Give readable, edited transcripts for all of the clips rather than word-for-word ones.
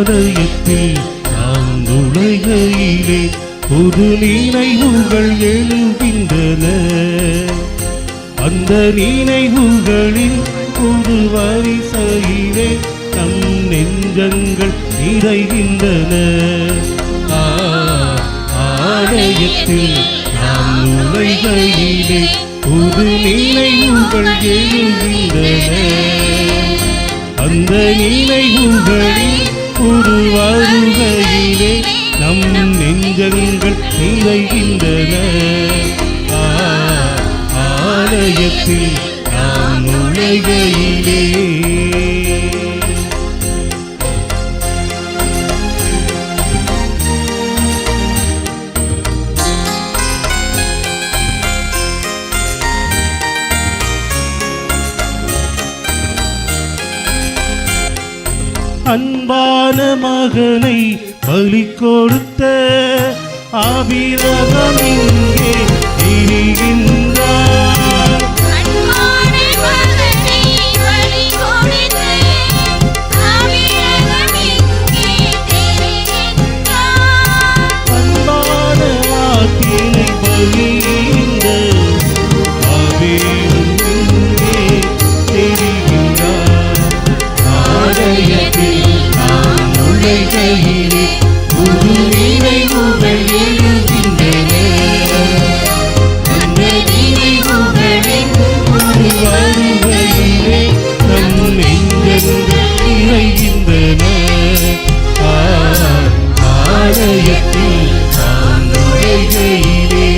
ஆலயத்தில் நாம் நுழைகையிலே புது நினைவுகள் எழுகின்றன. அந்த நினைவுகளின் புது வரிசையிலே நம் நெஞ்சங்கள் நிறைகின்றன. ஆலயத்தில் நாம் நுழைகையிலே புது நினைவுகள் எழுகின்றன. அந்த நினைவுகளின் புது வருகையிலே நம் நெஞ்சங்கள் நிறைகின்றன. ஆலயத்தில் நாம் நுழைகையிலே அன்பான மகனை பலி கொடுத்த ஆபிரகாம் இங்கே திரிகின்றார். அன்பான மகனை பலி கொடுத்த ஆபிரகாம் இங்கே திரிகின்றார். அன்பான வாக்கினை பலியிட ஆபிரகாம் இங்கே திரிகின்றார். ஆலயத்தில் நாம் நுழைகையிலே புது நினைவுகள் எழுகின்றன. அந்த நினைவுகளின் புது வருகையிலே நம் நெஞ்சங்கள் நிறைகின்றன. ஆலயத்தில் நாம் நுழைகையிலே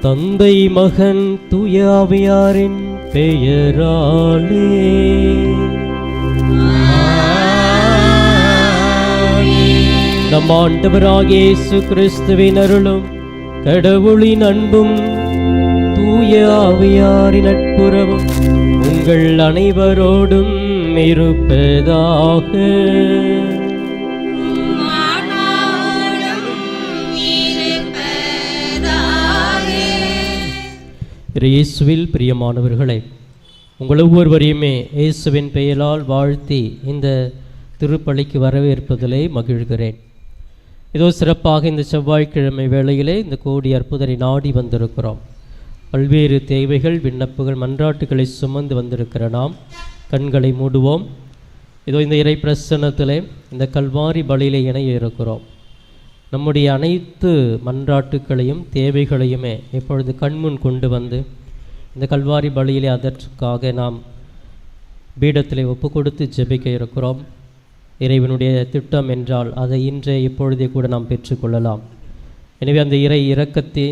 தந்தை மகன் தூய ஆவியாரின் பெயராலே நம் ஆண்டவராகிய இயேசு கிறிஸ்துவின் அருளும் கடவுளின் அன்பும் தூய ஆவியாரின் நட்புறவும் உங்கள் அனைவரோடும் இருப்பதாக. இயேசுவில் பிரியமானவர்களே, உங்கள் ஒவ்வொருவரையுமே இயேசுவின் பெயரால் வாழ்த்தி இந்த திருப்பலிக்கு வரவேற்பதிலே மகிழ்கிறேன். ஏதோ சிறப்பாக இந்த செவ்வாய்க்கிழமை வேளையிலே இந்த கோடி அற்புதரை நாடி வந்திருக்கிறோம். பல்வேறு தேவைகள், விண்ணப்பங்கள், மன்றாட்டுகளை சுமந்து வந்திருக்கிற நாம் கண்களை மூடுவோம். இதோ இந்த இறை பிரசன்னத்திலே இந்த கல்வாரி பலியிலே இணைய இருக்கிறோம். நம்முடைய அனைத்து மன்றாட்டுக்களையும் தேவைகளையுமே இப்பொழுது கண்முன் கொண்டு வந்து இந்த கல்வாரி பலியிலே அதற்காக நாம் பீடத்திலே ஒப்பு கொடுத்து ஜெபிக்க இருக்கிறோம். இறைவனுடைய திட்டம் என்றால் அதை இன்றைய இப்பொழுதே கூட நாம் பெற்றுக்கொள்ளலாம். எனவே அந்த இறை இரக்கத்தை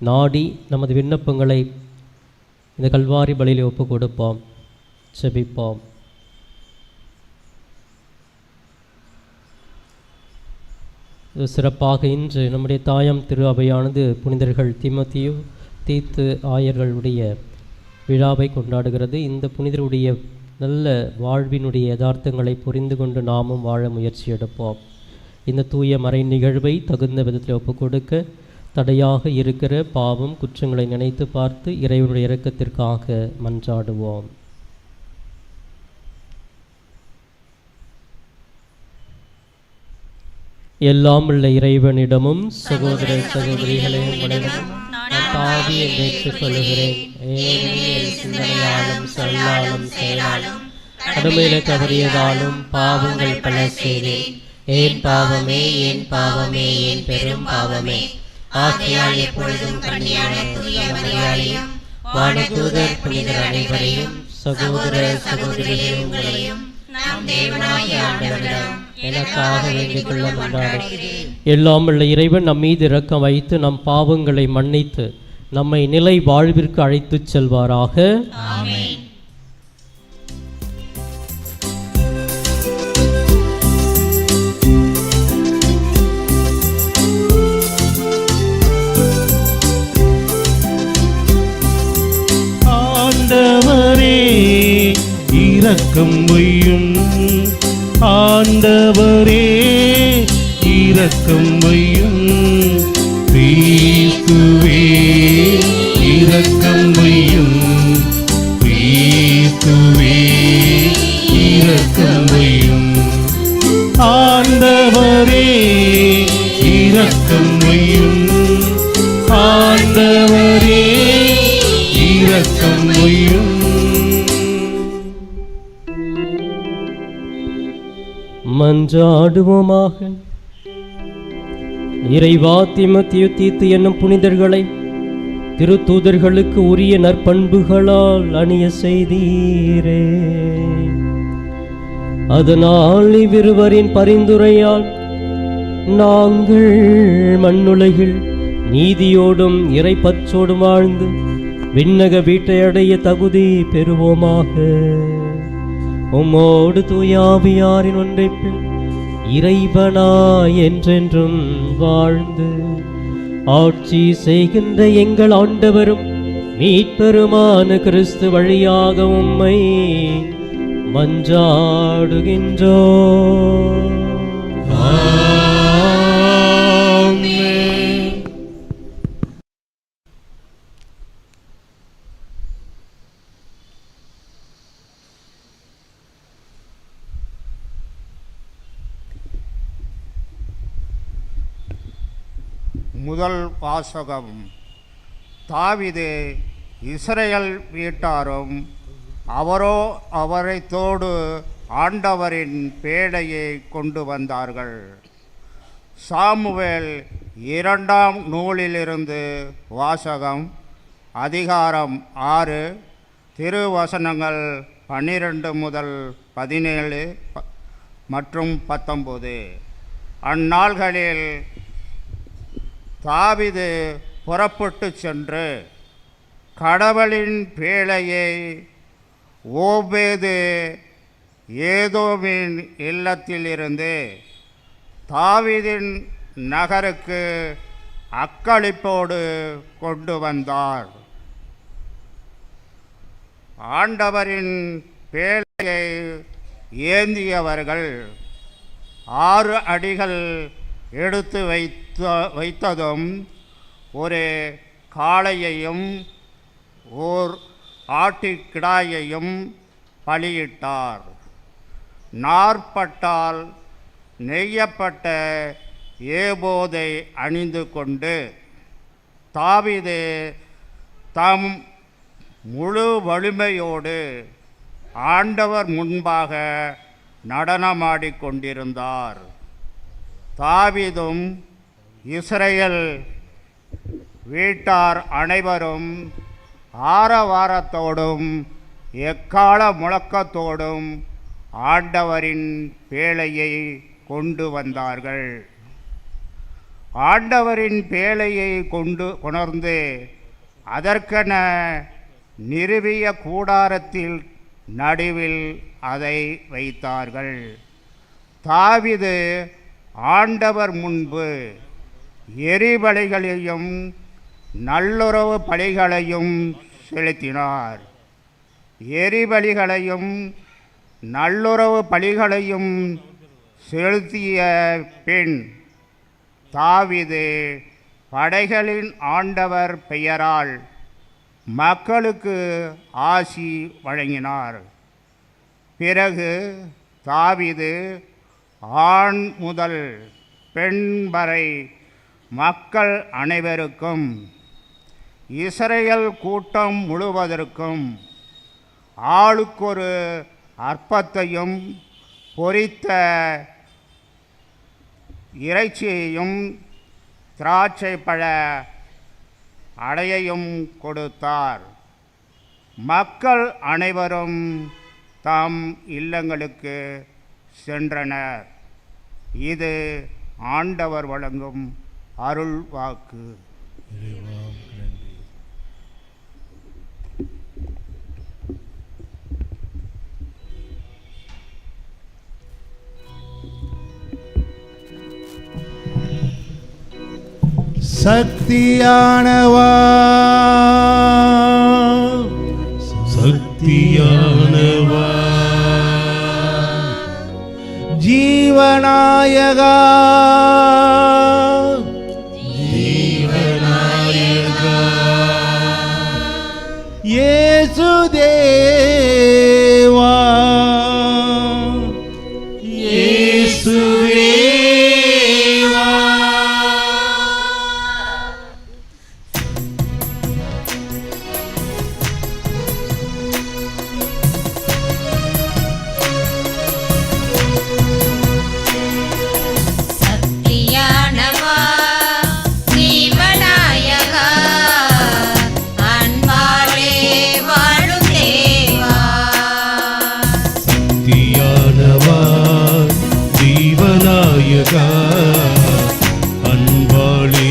நாடி நமது விண்ணப்பங்களை இந்த கல்வாரி பலியிலே ஒப்பு கொடுப்போம், ஜெபிப்போம். சிறப்பாக இன்று நம்முடைய தாயாம் திரு அவையானது புனிதர்கள் தீமோத்தேயு, தீத்து ஆயர்களுடைய விழாவை கொண்டாடுகிறது. இந்த புனிதருடைய நல்ல வாழ்வினுடைய யதார்த்தங்களை புரிந்து கொண்டு நாமும் வாழ முயற்சி எடுப்போம். இந்த தூய மறை நிகழ்வை தகுந்த விதத்தில் ஒப்புக் கொடுக்க தடையாக இருக்கிற பாவம் குற்றங்களை நினைத்து பார்த்து இறைவனுடைய இரக்கத்திற்காக மன்றாடுவோம். எல்லாம் உள்ள இறைவனிடமும் சகோதர சகோதரிகளே உங்களிடமும் நான் பாவியை ஏற்றுக் கொள்கிறேன். ஏனெனில் சிந்தனையாலும் சொல்லாலும் செயலாலும் கடமையில தவறியதாலும் பாவங்கள் பல செய்தேன். ஏன் பாவமே, ஏன் பாவமே, ஏன் பெரும் பாவமே. ஆகையால் எப்பொழுதும் கன்னியான தூய மரியாதையும் வானதூதர் புனிதர் அனைவரையும் சகோதர சகோதரிகளே உங்களையும் நம் தேவனாகிய ஆண்டவரிடம் எனக்காக வேண்டிக் கொள்ள மன்றாடுகிறேன். எல்லாம் உள்ள இறைவன் நம் மீது இரக்கம் வைத்து நம் பாவங்களை மன்னித்து நம்மை நிலை வாழ்விற்கு அழைத்துச் செல்வாராக. ஆமென். ஆண்டவரே இரக்கம் வையும், ஆண்டவரே இரக்கம் வையும், கிறிஸ்துவே இரக்கம் வையும் கிறிஸ்துவே இரக்கம் வையும் ஆண்டவரே இரக்கம் வையும் ஆண்டவரே இரக்கம் வையும். மன்றாடுவோமாக. இறைவா, தீமோத்தேயு, தீத்து என்னும் புனிதர்களை திருத்தூதர்களுக்கு உரிய நற்பண்புகளால் அணிய செய்தீரே. அதனால் இவ்விருவரின் பரிந்துரையால் நாங்கள் மண்ணுலகில் நீதியோடும் இறைப்பற்றோடும் வாழ்ந்து விண்ணக வீட்டை அடைய தகுதி பெறுவோமாக. உம்மோடு தூயாவியாரின் ஒன்றைப்பில் இறைவனாய் என்றென்றும் வாழ்ந்து ஆட்சி செய்கின்ற எங்கள் ஆண்டவரும் மீட்பெருமான கிறிஸ்து வழியாக உம்மை மன்றாடுகின்றோம். முதல் வாசகம். தாவீது இஸ்ரேல் வீட்டாரும் அவரைத்தோடு ஆண்டவரின் பேழையை கொண்டு வந்தார்கள். சாமுவேல் 2ஆம் நூலிலிருந்து வாசகம். அதிகாரம் 6, திருவசனங்கள் 12 முதல் 17 மற்றும் 19. அந்நாள்களில் தாவீது புறப்பட்டு சென்று கடவுளின் பேழையை ஓபேது ஏதோமின் இல்லத்திலிருந்து தாவீதின் நகருக்கு அக்களிப்போடு கொண்டு வந்தார். ஆண்டவரின் பேழையை ஏந்தியவர்கள் 6 அடிகள் எடுத்து வைத்ததும் ஒரு காளையையும் ஓர் ஆட்டுக்கிடாயையும் பலியிட்டார். நாற்பட்டால் நெய்யப்பட்ட ஏபோதை அணிந்து கொண்டு தாவீது தம் முழு வலிமையோடு ஆண்டவர் முன்பாக நடனமாடிக்கொண்டிருந்தார். தாவீதும் இஸ்ரேல் வீட்டார் அனைவரும் ஆரவாரத்தோடும் எக்கால முழக்கத்தோடும் ஆண்டவரின் பேழையை கொண்டு வந்தார்கள். ஆண்டவரின் பேழையை கொணர்ந்து அதற்கென நிறுவிய கூடாரத்தில் நடுவில் அதை வைத்தார்கள். தாவீது ஆண்டவர் முன்பு எரிபலிகளையும் நல்லுறவு பலிகளையும் செலுத்தினார். எரிபலிகளையும் நல்லுறவு பலிகளையும் செலுத்திய பின் தாவீது படைகளின் ஆண்டவர் பெயரால் மக்களுக்கு ஆசி வழங்கினார். பிறகு தாவீது ஆண் முதல் பெண் வரை மக்கள் அனைவருக்கும் இஸ்ரேல் கூட்டம் முழுவதற்கும் ஆளுக்கொரு அற்பத்தையும் பொரித்த இறைச்சியையும் திராட்சை பழ அடையையும் கொடுத்தார். மக்கள் அனைவரும் தாம் இல்லங்களுக்கு சென்றனர். இது ஆண்டவர் வழங்கும் அருள் வாக்கு. சக்தியானவா சக்தியானவா ஜீவநாயகா ஜீவநாயகா ஜீவநாயகா அன்பாலே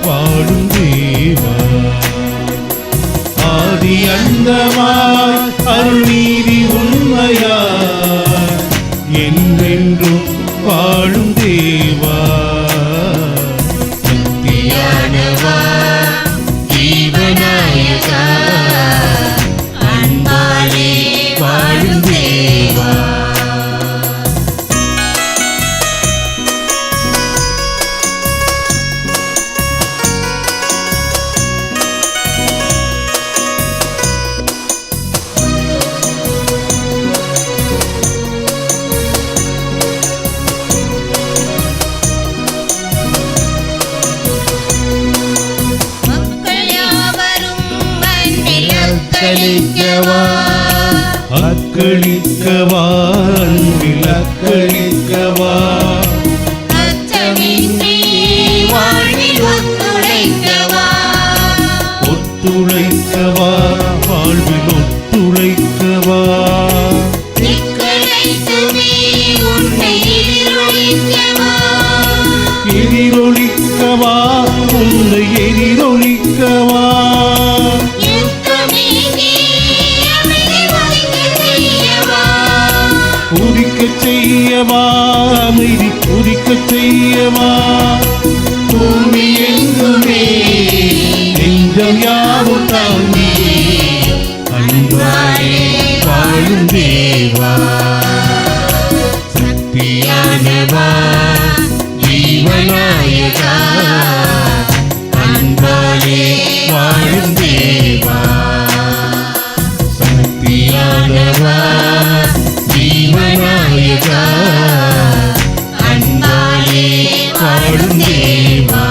வாழும் தேவா ஆதி அந்தமாய் அருள் நீதி உண்மையாய் என்றென்றும் வாழும் தேவா சக்தியானவா ஜீவநாயகா அன்பாலே வாழும் தேவா மக்கள் யாவரும் அன்பில் அக்களிக்கவா அக்களிக்கவா அன்பில் அக்களிக்கவா அச்சமின்றி வாழ்வில் ஒத்துழைக்கவா ஒத்துழைக்கவா வாழ்வில் ஒத்துழைக்கவா திக்களைத்துமே உன்னை எதிரொலிக்கவா எதிரொலிக்கவா உன்னை எதிரொலிக்கவா யுத்தமேகி அமைதி ஒலிக்கச் செய்யவா உதிக்கச் செய்யவா அமைதி உதிக்கச் செய்யவா பூமி எங்குமே நெஞ்சம் யாவும் தாங்கி அன்பாலே வாழும் தேவா சக்தியானவா ஜீவநாயகா அன்பாலே வாழும் தேவா சக்தியானவா ஜீவநாயகா அன்பாலே வாழும் தேவா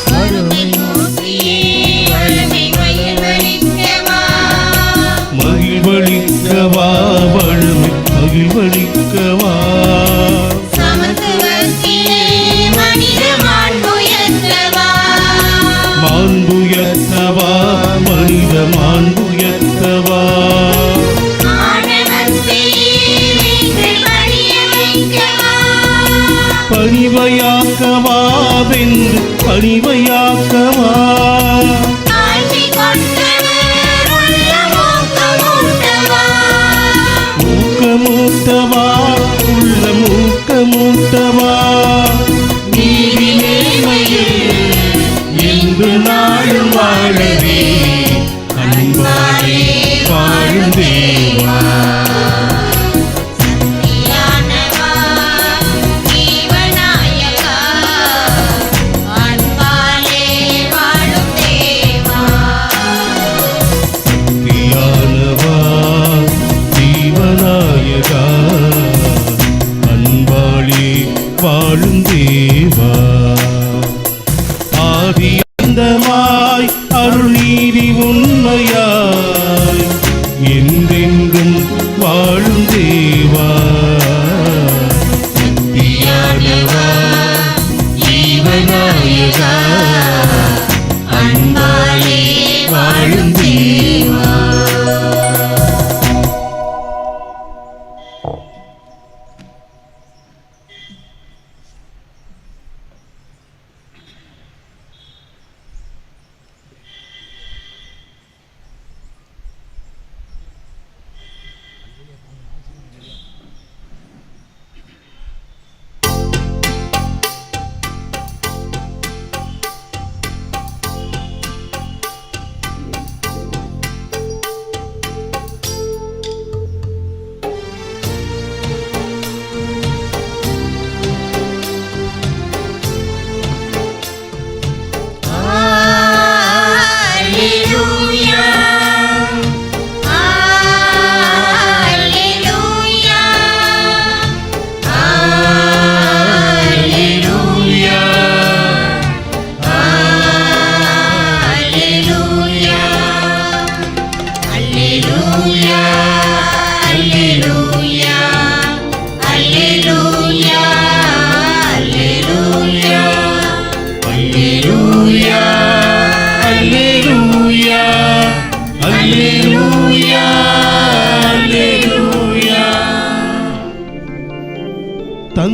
வறுமை மூர்த்தியே வறுமை மகிழ்வளிக்கவா மகிழ்வளிக்கவா வழுமை மகிழ்வளிக்கவா சமத்துவத்திலே மனித மாண்புயர்த்தவா மாண்புயர்த்தவா மனித மாண்புயர்த்தவா ஆணவத்தையே வென்று பணிய வைக்கவா பணிவையாக்கவா வென்று பணிவையாக்கவா தாழ்மை கொண்டவர் உள்ள ஊக்கமூட்டவா ஊக்கமூட்டவா உள்ள ஊக்கமூட்டவா நீதி நேர்மையில் என்று நாளும் வாழவே அன்பாலே வாழும் தேவா சக்தியானவா ஜீவநாயகா அன்பாலே வாழும் தேவா தியானவா ஜீவநாயகா அன்பாளி வாழும் தேவா ஆதி அந்தமாய் அருள் நீதி உண்மையாய் என்றென்றும் வாழும் தேவா தியானவா ஜீவநாயகா அன்பாலே வாழும் தேவா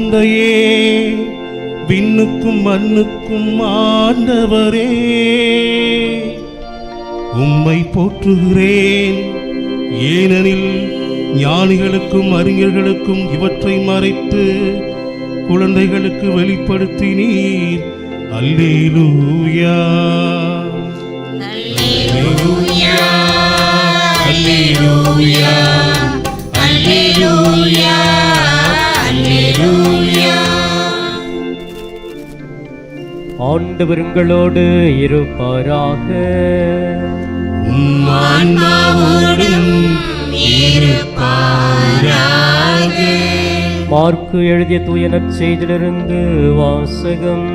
தந்தையே, விண்ணுக்கும் மண்ணுக்கும் ஆண்டவரே, உம்மை போற்றுகிறேன். ஏனெனில் ஞானிகளுக்கும் அறிஞர்களுக்கும் இவற்றை மறைத்து குழந்தைகளுக்கு வெளிப்படுத்தினீர். அல்லேலூயா, அல்லேலூயா, அல்லேலூயா, அல்லேலூயா, அல்லேலூயா. ஆண்டவர் உங்களோடு இருப்பாராக. உம் ஆன்மாவோடும் இருப்பாராக. மார்க்கு எழுதிய தூய நற்செய்தியிலிருந்து வாசகம்.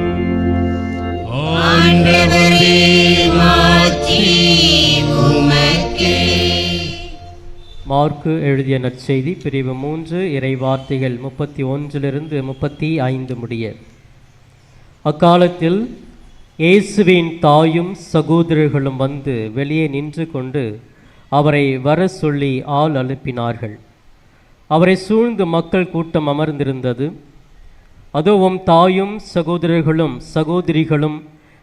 ஆண்டவரே, மாட்சி உமக்கே. மார்க்கு எழுதிய நற்செய்தி பிரிவு 3 இறை வார்த்தைகள் 31 35 முடிய. அக்காலத்தில் இயேசுவின் தாயும் சகோதரர்களும் வந்து வெளியே நின்று கொண்டு அவரை வர சொல்லி ஆள் அனுப்பினார்கள். அவரை சூழ்ந்து மக்கள் கூட்டம் அமர்ந்திருந்தது. அதுவும் தாயும் சகோதரர்களும் சகோதரிகளும்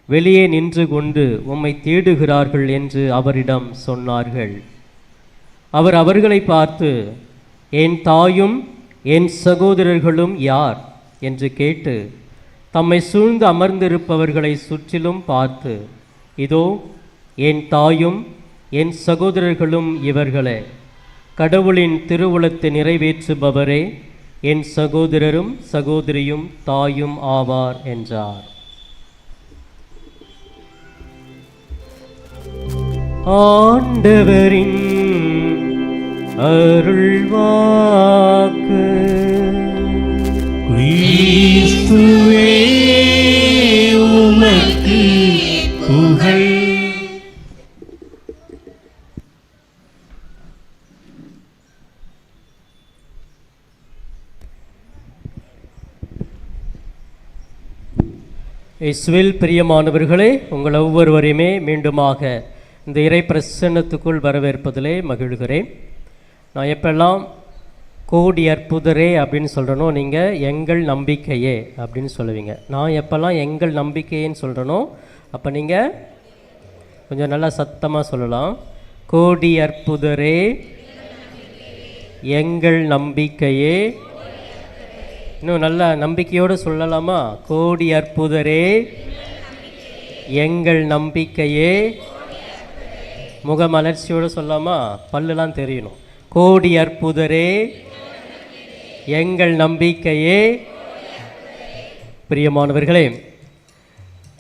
வெளியே நின்று கொண்டு உம்மை தேடுகிறார்கள் என்று அவரிடம் சொன்னார்கள். அவர் அவர்களை பார்த்து, என் தாயும் என் சகோதரர்களும் யார் என்று கேட்டு தம்மை சூழ்ந்து அமர்ந்திருப்பவர்களை சுற்றிலும் பார்த்து, இதோ என் தாயும் என் சகோதரர்களும் இவர்களே, கடவுளின் திருவுளத்தை நிறைவேற்றுபவரே என் சகோதரரும் சகோதரியும் தாயும் ஆவார் என்றார். ஆண்டவரின் அருள்வாக்கு. கிறிஸ்துவே, உமக்கு புகழ். இயேசுவில் பிரியமானவர்களே, உங்கள் ஒவ்வொருவரையுமே மீண்டுமாக இந்த இறை பிரசன்னத்துக்குள் வரவேற்பதிலே மகிழ்கிறேன். நான் எப்பெல்லாம் கோடி அற்புதரே அப்படின்னு சொல்கிறனோ, நீங்கள் எங்கள் நம்பிக்கையே அப்படின்னு சொல்லுவீங்க. நான் எப்பெல்லாம் எங்கள் நம்பிக்கையேன்னு சொல்கிறனோ, அப்போ நீங்கள் கொஞ்சம் நல்லா சத்தமாக சொல்லலாம். கோடி அற்புதரே, எங்கள் நம்பிக்கையே. இன்னும் நல்ல நம்பிக்கையோடு சொல்லலாமா? கோடி அற்புதரே, எங்கள் நம்பிக்கையே. முகமலர்ச்சியோடு சொல்லலாமா? பல்லுலாம் தெரியணும். கோடி அற்புதரே, எங்கள் நம்பிக்கையே. பிரியமானவர்களே,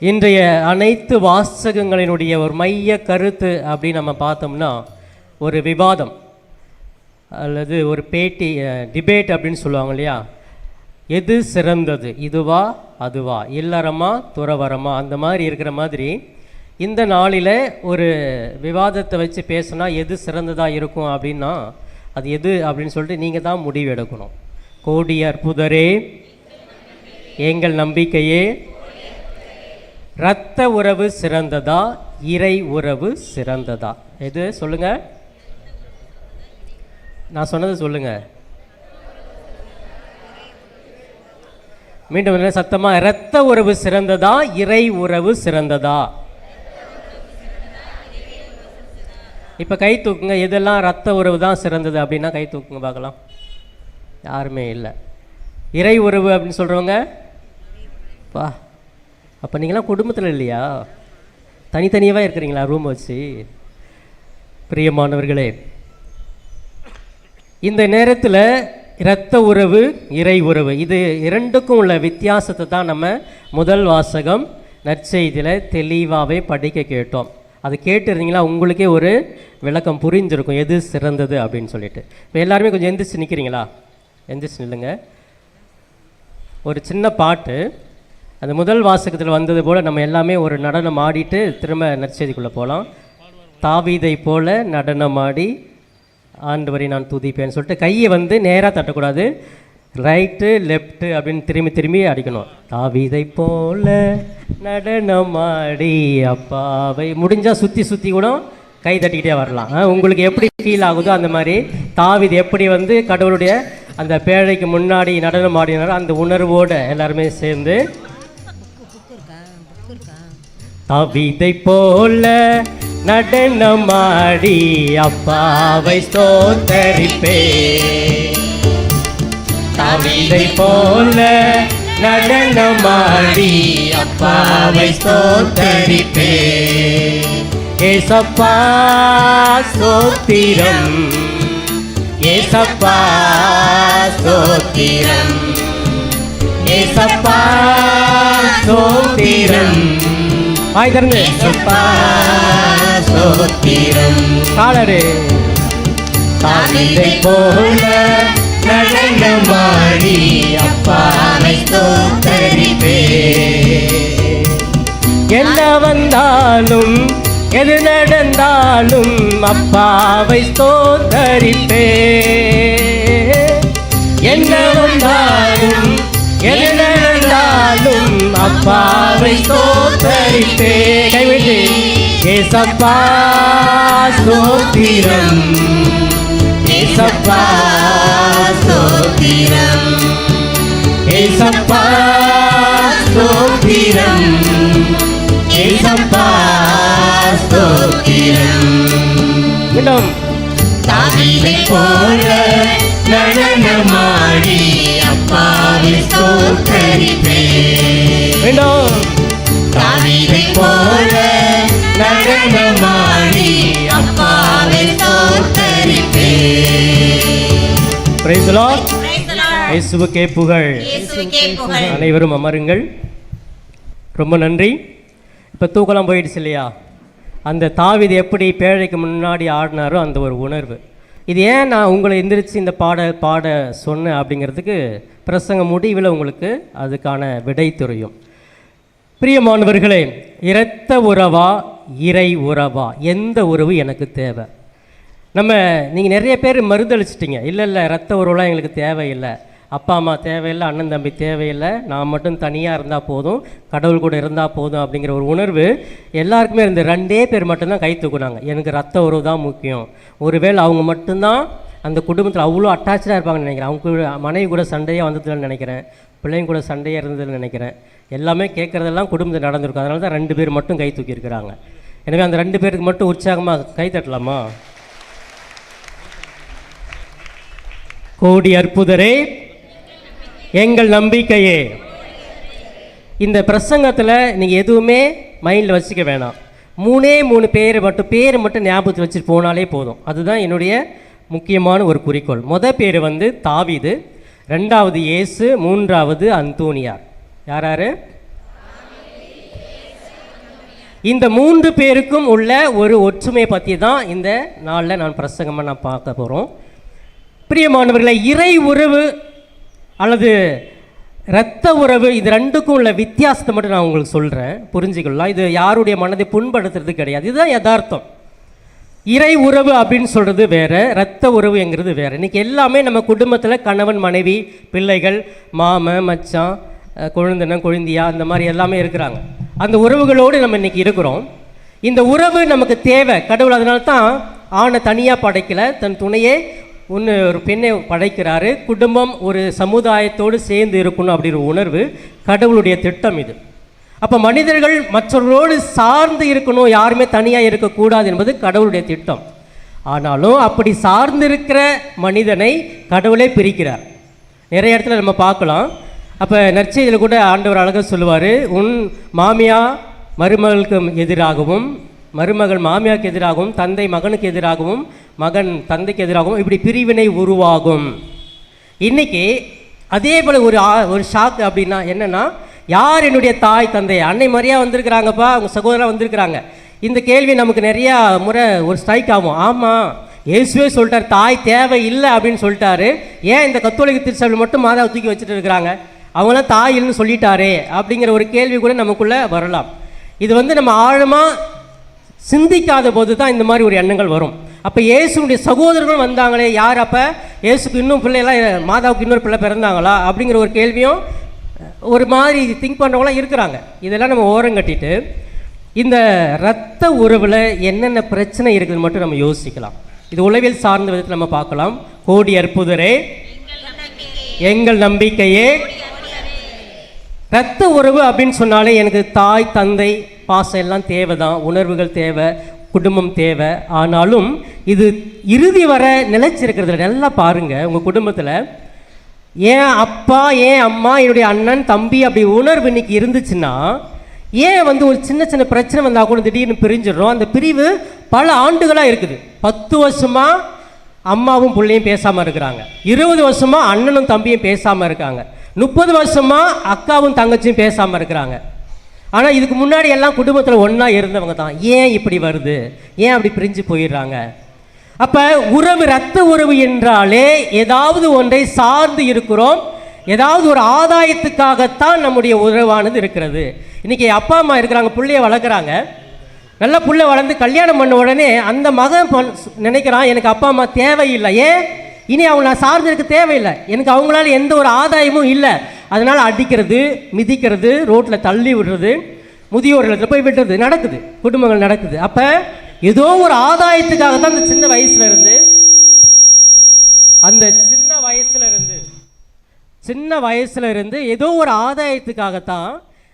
இன்றைய அனைத்து வாசகங்களினுடைய ஒரு மைய கருத்து அப்படின்னு நம்ம பார்த்தோம்னா, ஒரு விவாதம் அல்லது ஒரு பேட்டி, டிபேட் அப்படின்னு சொல்லுவாங்க இல்லையா? எது சிறந்தது, இதுவா அதுவா, இல்லறமா துறவரமா, அந்த மாதிரி இருக்கிற மாதிரி இந்த நாளில் ஒரு விவாதத்தை வச்சு பேசினா எது சிறந்ததாக இருக்கும் அப்படின்னா அது எது அப்படின்னு சொல்லிட்டு நீங்கள் தான் முடிவு எடுக்கணும். கோடி அற்புதரே, எங்கள் நம்பிக்கையே. இரத்த உறவு சிறந்ததா, இறை உறவு சிறந்ததா? எது சொல்லுங்க, நான் சொன்னது சொல்லுங்க. மீண்டும் சத்தமா, இரத்த உறவு சிறந்ததா, இறை உறவு சிறந்ததா? இப்போ கை தூக்குங்க. எதெல்லாம் இரத்த உறவு தான் சிறந்தது அப்படின்னா கை தூக்குங்க பார்க்கலாம். யாருமே இல்லை. இறை உறவு அப்படின்னு சொல்கிறவங்க பா, அப்போ நீங்களாம் குடும்பத்தில் இல்லையா? தனித்தனியாக இருக்கிறீங்களா ரூம் வச்சு? பிரியமானவர்களே, இந்த நேரத்தில் இரத்த உறவு, இறை உறவு, இது இரண்டுக்கும் உள்ள வித்தியாசத்தை தான் நம்ம முதல் வாசகம் நற்செய்தியில் தெளிவாகவே படிக்க கேட்டோம். அது கேட்டுருந்தீங்களா உங்களுக்கே ஒரு விளக்கம் புரிஞ்சிருக்கும் எது சிறந்தது அப்படின்னு சொல்லிட்டு. இப்போ எல்லாருமே கொஞ்சம் எந்திரிச்சு நிற்கிறீங்களா? எந்திரிச்சு நில்லுங்க. ஒரு சின்ன பாட்டு, அந்த முதல் வாசகத்தில் வந்தது போல் நம்ம எல்லாமே ஒரு நடனம் ஆடிட்டு திரும்ப நற்செய்திக்குள்ளே போகலாம். தாவீதை போல நடனமாடி ஆண்டவரை நான் துதிப்பேன்னு சொல்லிட்டு கையை வந்து நேராக தட்டக்கூடாது, ரைட்டு லெஃப்ட்டு அப்படின்னு திரும்பி திரும்பி அடிக்கணும். தாவீதை போல நடனமாடி அப்பாவை, முடிஞ்சால் சுற்றி சுற்றி கூட கை தட்டிக்கிட்டே வரலாம். உங்களுக்கு எப்படி ஃபீல் ஆகுதோ அந்த மாதிரி தாவீது எப்படி வந்து கடவுளுடைய அந்த பேழைக்கு முன்னாடி நடனம் ஆடினார். அந்த உணர்வோடு எல்லாருமே சேர்ந்து கவிதை போல நடனமாடி அப்பாவை ஸ்தோத்தரிப்பே. கவிதை போல நடனமாடி அப்பாவை ஸ்தோத்தரிப்பே. ஏசப்பா ஸ்தோத்திரம், ஏசப்பா ஸ்தோத்திரம், ஏசப்பா ஸ்தோத்திரம். வாய் தருங்க. ஏசப்பா ஸ்தோத்திரம். காலரே கவிதை போல நடனமாடி அப்பாவை ஸ்தோத்தரிப்பே. என்ன வந்தாலும் எது நடந்தாலும் அப்பாவை ஸ்தோத்தரிப்பே. என்ன வந்தாலும் எது நடந்தாலும் அப்பாவை ஸ்தோத்தரிப்பே. கைவிட்டு ஏசப்பா ஸ்தோத்திரம், ஏசப்பா ஸ்தோத்திரம், ஏசப்பா ஸ்தோத்திரம், ஏசப்பா ஸ்தோத்திரம். மீண்டும் கவிதை போல நடனமாடி அப்பாவை ஸ்தோத்தரிப்பே. மீண்டும் கவிதை போல நடனமாடி அப்பாவை ஸ்தோத்தரிப்பே. Praise the Lord. இயேசுவுக்கே புகழ். இயேசுவுக்கே புகழ். அனைவரும் அமருங்கள். ரொம்ப நன்றி. இப்போ தூக்கலாம் போயிடுச்சு இல்லையா? அந்த தாவீது எப்படி பேழைக்கு முன்னாடி ஆடினாரோ அந்த ஒரு உணர்வு. இது ஏன் நான் உங்களை எந்திரிச்சு இந்த பாட சொன்னேன் அப்படிங்கிறதுக்கு பிரசங்க முடிவில் உங்களுக்கு அதுக்கான விடை தெரியும். பிரியமானவர்களே, இரத்த உறவா இறை உறவா, எந்த உறவு எனக்கு தேவை? நீங்கள் நிறைய பேர் மறுதளிச்சிட்டிங்க. இல்லை இரத்த உறவுலாம் எங்களுக்கு தேவையில்லை, அப்பா அம்மா தேவையில்லை, அண்ணன் தம்பி தேவையில்லை, நான் மட்டும் தனியாக இருந்தால் போதும், கடவுள் கூட இருந்தால் போதும் அப்படிங்கிற ஒரு உணர்வு எல்லாருக்குமே இருந்து 2 பேர் மட்டும்தான் கை தூக்குனாங்க. எனக்கு ரத்த உறவு தான் முக்கியம். ஒருவேளை அவங்க மட்டும்தான் அந்த குடும்பத்தில் அவ்வளோ அட்டாச்சாக இருப்பாங்கன்னு நினைக்கிறேன். அவங்க கூட மனைவி கூட சண்டையாக வந்ததுன்னு நினைக்கிறேன், பிள்ளைங்க கூட சண்டையாக இருந்ததுன்னு நினைக்கிறேன். எல்லாமே கேட்குறதெல்லாம் குடும்பத்தில் நடந்திருக்கும். அதனால தான் 2 பேர் மட்டும் கை தூக்கியிருக்கிறாங்க. எனவே அந்த 2 பேருக்கு மட்டும் உற்சாகமாக கை தட்டலாமா? கோடி அற்புதரே, எங்கள் நம்பிக்கையே. இந்த பிரசங்கத்தில் நீங்கள் எதுவுமே மைண்டில் வச்சுக்க வேணாம். 3 பேர் மட்டும் ஞாபகத்தில் வச்சுட்டு போனாலே போதும். அதுதான் என்னுடைய முக்கியமான ஒரு குறிக்கோள். பேர் தாவீது, 2வது இயேசு, 3வது அந்தோனியார். யார்? இந்த 3 பேருக்கும் உள்ள ஒரு ஒற்றுமை பற்றி தான் இந்த நாளில் நான் பிரசங்கமாக பார்க்க போகிறோம். பிரியமானவர்களை, இறை உறவு அல்லது இரத்த உறவு, இது 2க்கும் உள்ள வித்தியாசத்தை மட்டும் நான் உங்களுக்கு சொல்கிறேன், புரிஞ்சுக்கலாம். இது யாருடைய மனதை புண்படுத்துறது கிடையாது, இதுதான் யதார்த்தம். இறை உறவு அப்படின்னு சொல்கிறது வேறு, இரத்த உறவுங்கிறது வேறு. இன்றைக்கி எல்லாமே நம்ம குடும்பத்தில் கணவன் மனைவி பிள்ளைகள் மாமன் மச்சான் கொழுந்தன கொழுந்தியா இந்த மாதிரி எல்லாமே இருக்கிறாங்க. அந்த உறவுகளோடு நம்ம இன்றைக்கி இருக்கிறோம். இந்த உறவு நமக்கு தேவை. கடவுள் அதனால தான் ஆணை தனியாக படைக்கலை, தன் துணையே ஒரு பெண்ணை படைக்கிறாரு. குடும்பம் ஒரு சமுதாயத்தோடு சேர்ந்து இருக்கணும் அப்படிங்கிற உணர்வு கடவுளுடைய திட்டம் இது. அப்போ மனிதர்கள் மற்றவர்களோடு சார்ந்து இருக்கணும், யாருமே தனியாக இருக்கக்கூடாது என்பது கடவுளுடைய திட்டம். ஆனாலும் அப்படி சார்ந்து இருக்கிற மனிதனை கடவுளே பிரிக்கிறார். நிறைய இடத்துல நம்ம பார்க்கலாம். அப்போ நற்செய்தியில் கூட ஆண்டவர் அழகாக சொல்லுவார், உன் மாமியா மருமகளுக்கு எதிராகவும், மருமகள் மாமியாருக்கு எதிராகவும், தந்தை மகனுக்கு எதிராகவும், மகன் தந்தைக்கு எதிராகவும் இப்படி பிரிவினை உருவாகும். இன்றைக்கி அதே போல் ஒரு ஷாக் அப்படின்னா என்னென்னா, யார் என்னுடைய தாய் தந்தை? அன்னை மரியா வந்திருக்கிறாங்கப்பா, அவங்க சகோதரராக வந்திருக்கிறாங்க. இந்த கேள்வி நமக்கு நிறையா முறை ஒரு ஸ்ட்ரைக் ஆகும். ஆமாம், இயேசுவே சொல்லிட்டார் தாய் தேவை இல்லை அப்படின்னு சொல்லிட்டாரு. ஏன் இந்த கத்தோலிக்க திருச்சபையில் மட்டும் மாதாவை தூக்கி வச்சுட்டு இருக்கிறாங்க? அவங்களாம் தாய் இல்லைன்னு சொல்லிட்டாரே அப்படிங்கிற ஒரு கேள்வி கூட நமக்குள்ளே வரலாம். இது நம்ம ஆழமாக சிந்திக்காத போது தான் இந்த மாதிரி ஒரு எண்ணங்கள் வரும். அப்போ இயேசுடைய சகோதரர்கள் வந்தாங்களே, யார்? அப்போ இயேசுக்கு இன்னும் பிள்ளைலாம், மாதாவுக்கு இன்னொரு பிள்ளை பிறந்தாங்களா அப்படிங்கிற ஒரு கேள்வியும் ஒரு மாதிரி திங்க் பண்ணுறவங்களாம் இருக்கிறாங்க. இதெல்லாம் நம்ம ஓரம் கட்டிட்டு இந்த இரத்த உறவில் என்னென்ன பிரச்சனை இருக்குதுன்னு மட்டும் நம்ம யோசிக்கலாம். இது உளவியல் சார்ந்த விதத்தில் நம்ம பார்க்கலாம். கோடி அற்புதரே, எங்கள் நம்பிக்கையே. இரத்த உறவு அப்படின்னு சொன்னாலே எனக்கு தாய் தந்தை பாசம் எல்லாம் தேவை தான், உணர்வுகள் தேவை, குடும்பம் தேவை. ஆனாலும் இது இறுதி வர நிலைச்சிருக்கிறதுல நல்லா பாருங்கள். உங்கள் குடும்பத்தில் ஏன் அப்பா ஏன் அம்மா என்னுடைய அண்ணன் தம்பி அப்படி உணர்வு இன்னைக்கு இருந்துச்சுன்னா, ஏன் ஒரு சின்ன சின்ன பிரச்சனை வந்தால் கூட திடீர்னு பிரிஞ்சிடுறோம். அந்த பிரிவு பல ஆண்டுகளாக இருக்குது. 10 வருஷமாக அம்மாவும் பிள்ளையும் பேசாமல் இருக்கிறாங்க, 20 வருஷமாக அண்ணனும் தம்பியும் பேசாமல் இருக்காங்க, 30 வருஷமாக அக்காவும் தங்கச்சியும் பேசாமல் இருக்கிறாங்க. ஆனால் இதுக்கு முன்னாடி எல்லாம் குடும்பத்தில் ஒன்றா இருந்தவங்க தான். ஏன் இப்படி வருது? ஏன் அப்படி பிரிஞ்சு போயிடுறாங்க? அப்போ உறவு, இரத்த உறவு என்றாலே ஏதாவது ஒன்றை சார்ந்து இருக்கிறோம், ஏதாவது ஒரு ஆதாயத்துக்காகத்தான் நம்முடைய உறவானது இருக்கிறது. இன்றைக்கி அப்பா அம்மா இருக்கிறாங்க, பிள்ளைய வளர்க்குறாங்க, நல்ல புள்ள வளர்ந்து கல்யாணம் பண்ண உடனே அந்த மகன் நினைக்கிறான் எனக்கு அப்பா அம்மா தேவையில்லை, ஏன் இனி அவங்க நான் சார்ந்து இருக்க தேவையில்லை, எனக்கு அவங்களால எந்த ஒரு ஆதாயமும் இல்லை, அதனால் அடிக்கிறது, மிதிக்கிறது, ரோட்டில் தள்ளி விடுறது, முதியோர் இல்லத்தில் போய் விடுறது நடக்குது, குடும்பங்கள் நடக்குது. அப்போ ஏதோ ஒரு ஆதாயத்துக்காக தான் அந்த சின்ன வயசுல இருந்து ஏதோ ஒரு ஆதாயத்துக்காகத்தான்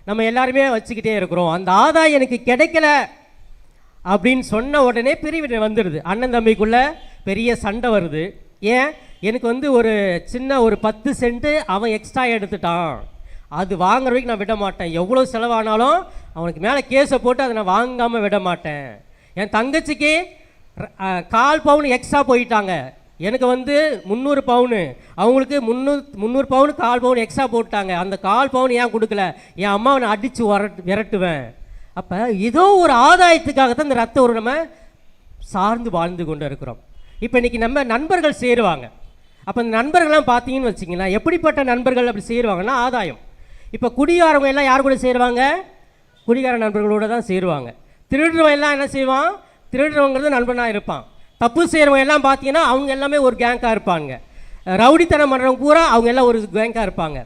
நம்ம எல்லாருமே வச்சுக்கிட்டே இருக்கிறோம். அந்த ஆதாயம் எனக்கு கிடைக்கல அப்படின்னு சொன்ன உடனே பிரிவினை வந்துடுது. அண்ணன் தம்பிக்குள்ள பெரிய சண்டை வருது. ஏன் எனக்கு ஒரு சின்ன ஒரு 10 சென்ட் அவன் எக்ஸ்ட்ரா எடுத்துட்டான், அது வாங்குற வரைக்கும் நான் விட மாட்டேன், எவ்வளோ செலவானாலும் அவனுக்கு மேலே கேஸை போட்டு அதை நான் வாங்காமல் விட மாட்டேன். என் தங்கச்சிக்கு 1/4 பவுன் எக்ஸ்ட்ரா போயிட்டாங்க, எனக்கு 300 பவுனு, அவங்களுக்கு 300 பவுனு 1/4 பவுன் எக்ஸ்ட்ரா போட்டாங்க, அந்த 1/4 பவுன் ஏன் கொடுக்கல, என் அம்மாவை நான் அடித்து விரட்டுவேன். அப்போ ஏதோ ஒரு ஆதாயத்துக்காகத்தான் இந்த ரத்த உறவு நம்ம சார்ந்து வாழ்ந்து கொண்டு இருக்கிறோம். இப்போ இன்றைக்கி நம்ம நண்பர்கள் சேருவாங்க. அப்போ இந்த நண்பர்கள்லாம் பார்த்தீங்கன்னு வச்சிங்களேன், எப்படிப்பட்ட நண்பர்கள் அப்படி சேருவாங்கன்னா ஆதாயம். இப்போ குடிகாரவங்க எல்லாம் யார் கூட சேருவாங்க? குடிகார நண்பர்களோடு தான் சேருவாங்க. திருடுறவன் எல்லாம் என்ன செய்வான்? திருடுறவங்கிறது நண்பனாக இருப்பான். தப்பு செய்கிறவங்க எல்லாம் பார்த்தீங்கன்னா அவங்க எல்லாமே ஒரு கேங்காக இருப்பாங்க. ரவுடித்தனம் பண்ணுறவங்க பூரா அவங்க எல்லாம் ஒரு கேங்காக இருப்பாங்க.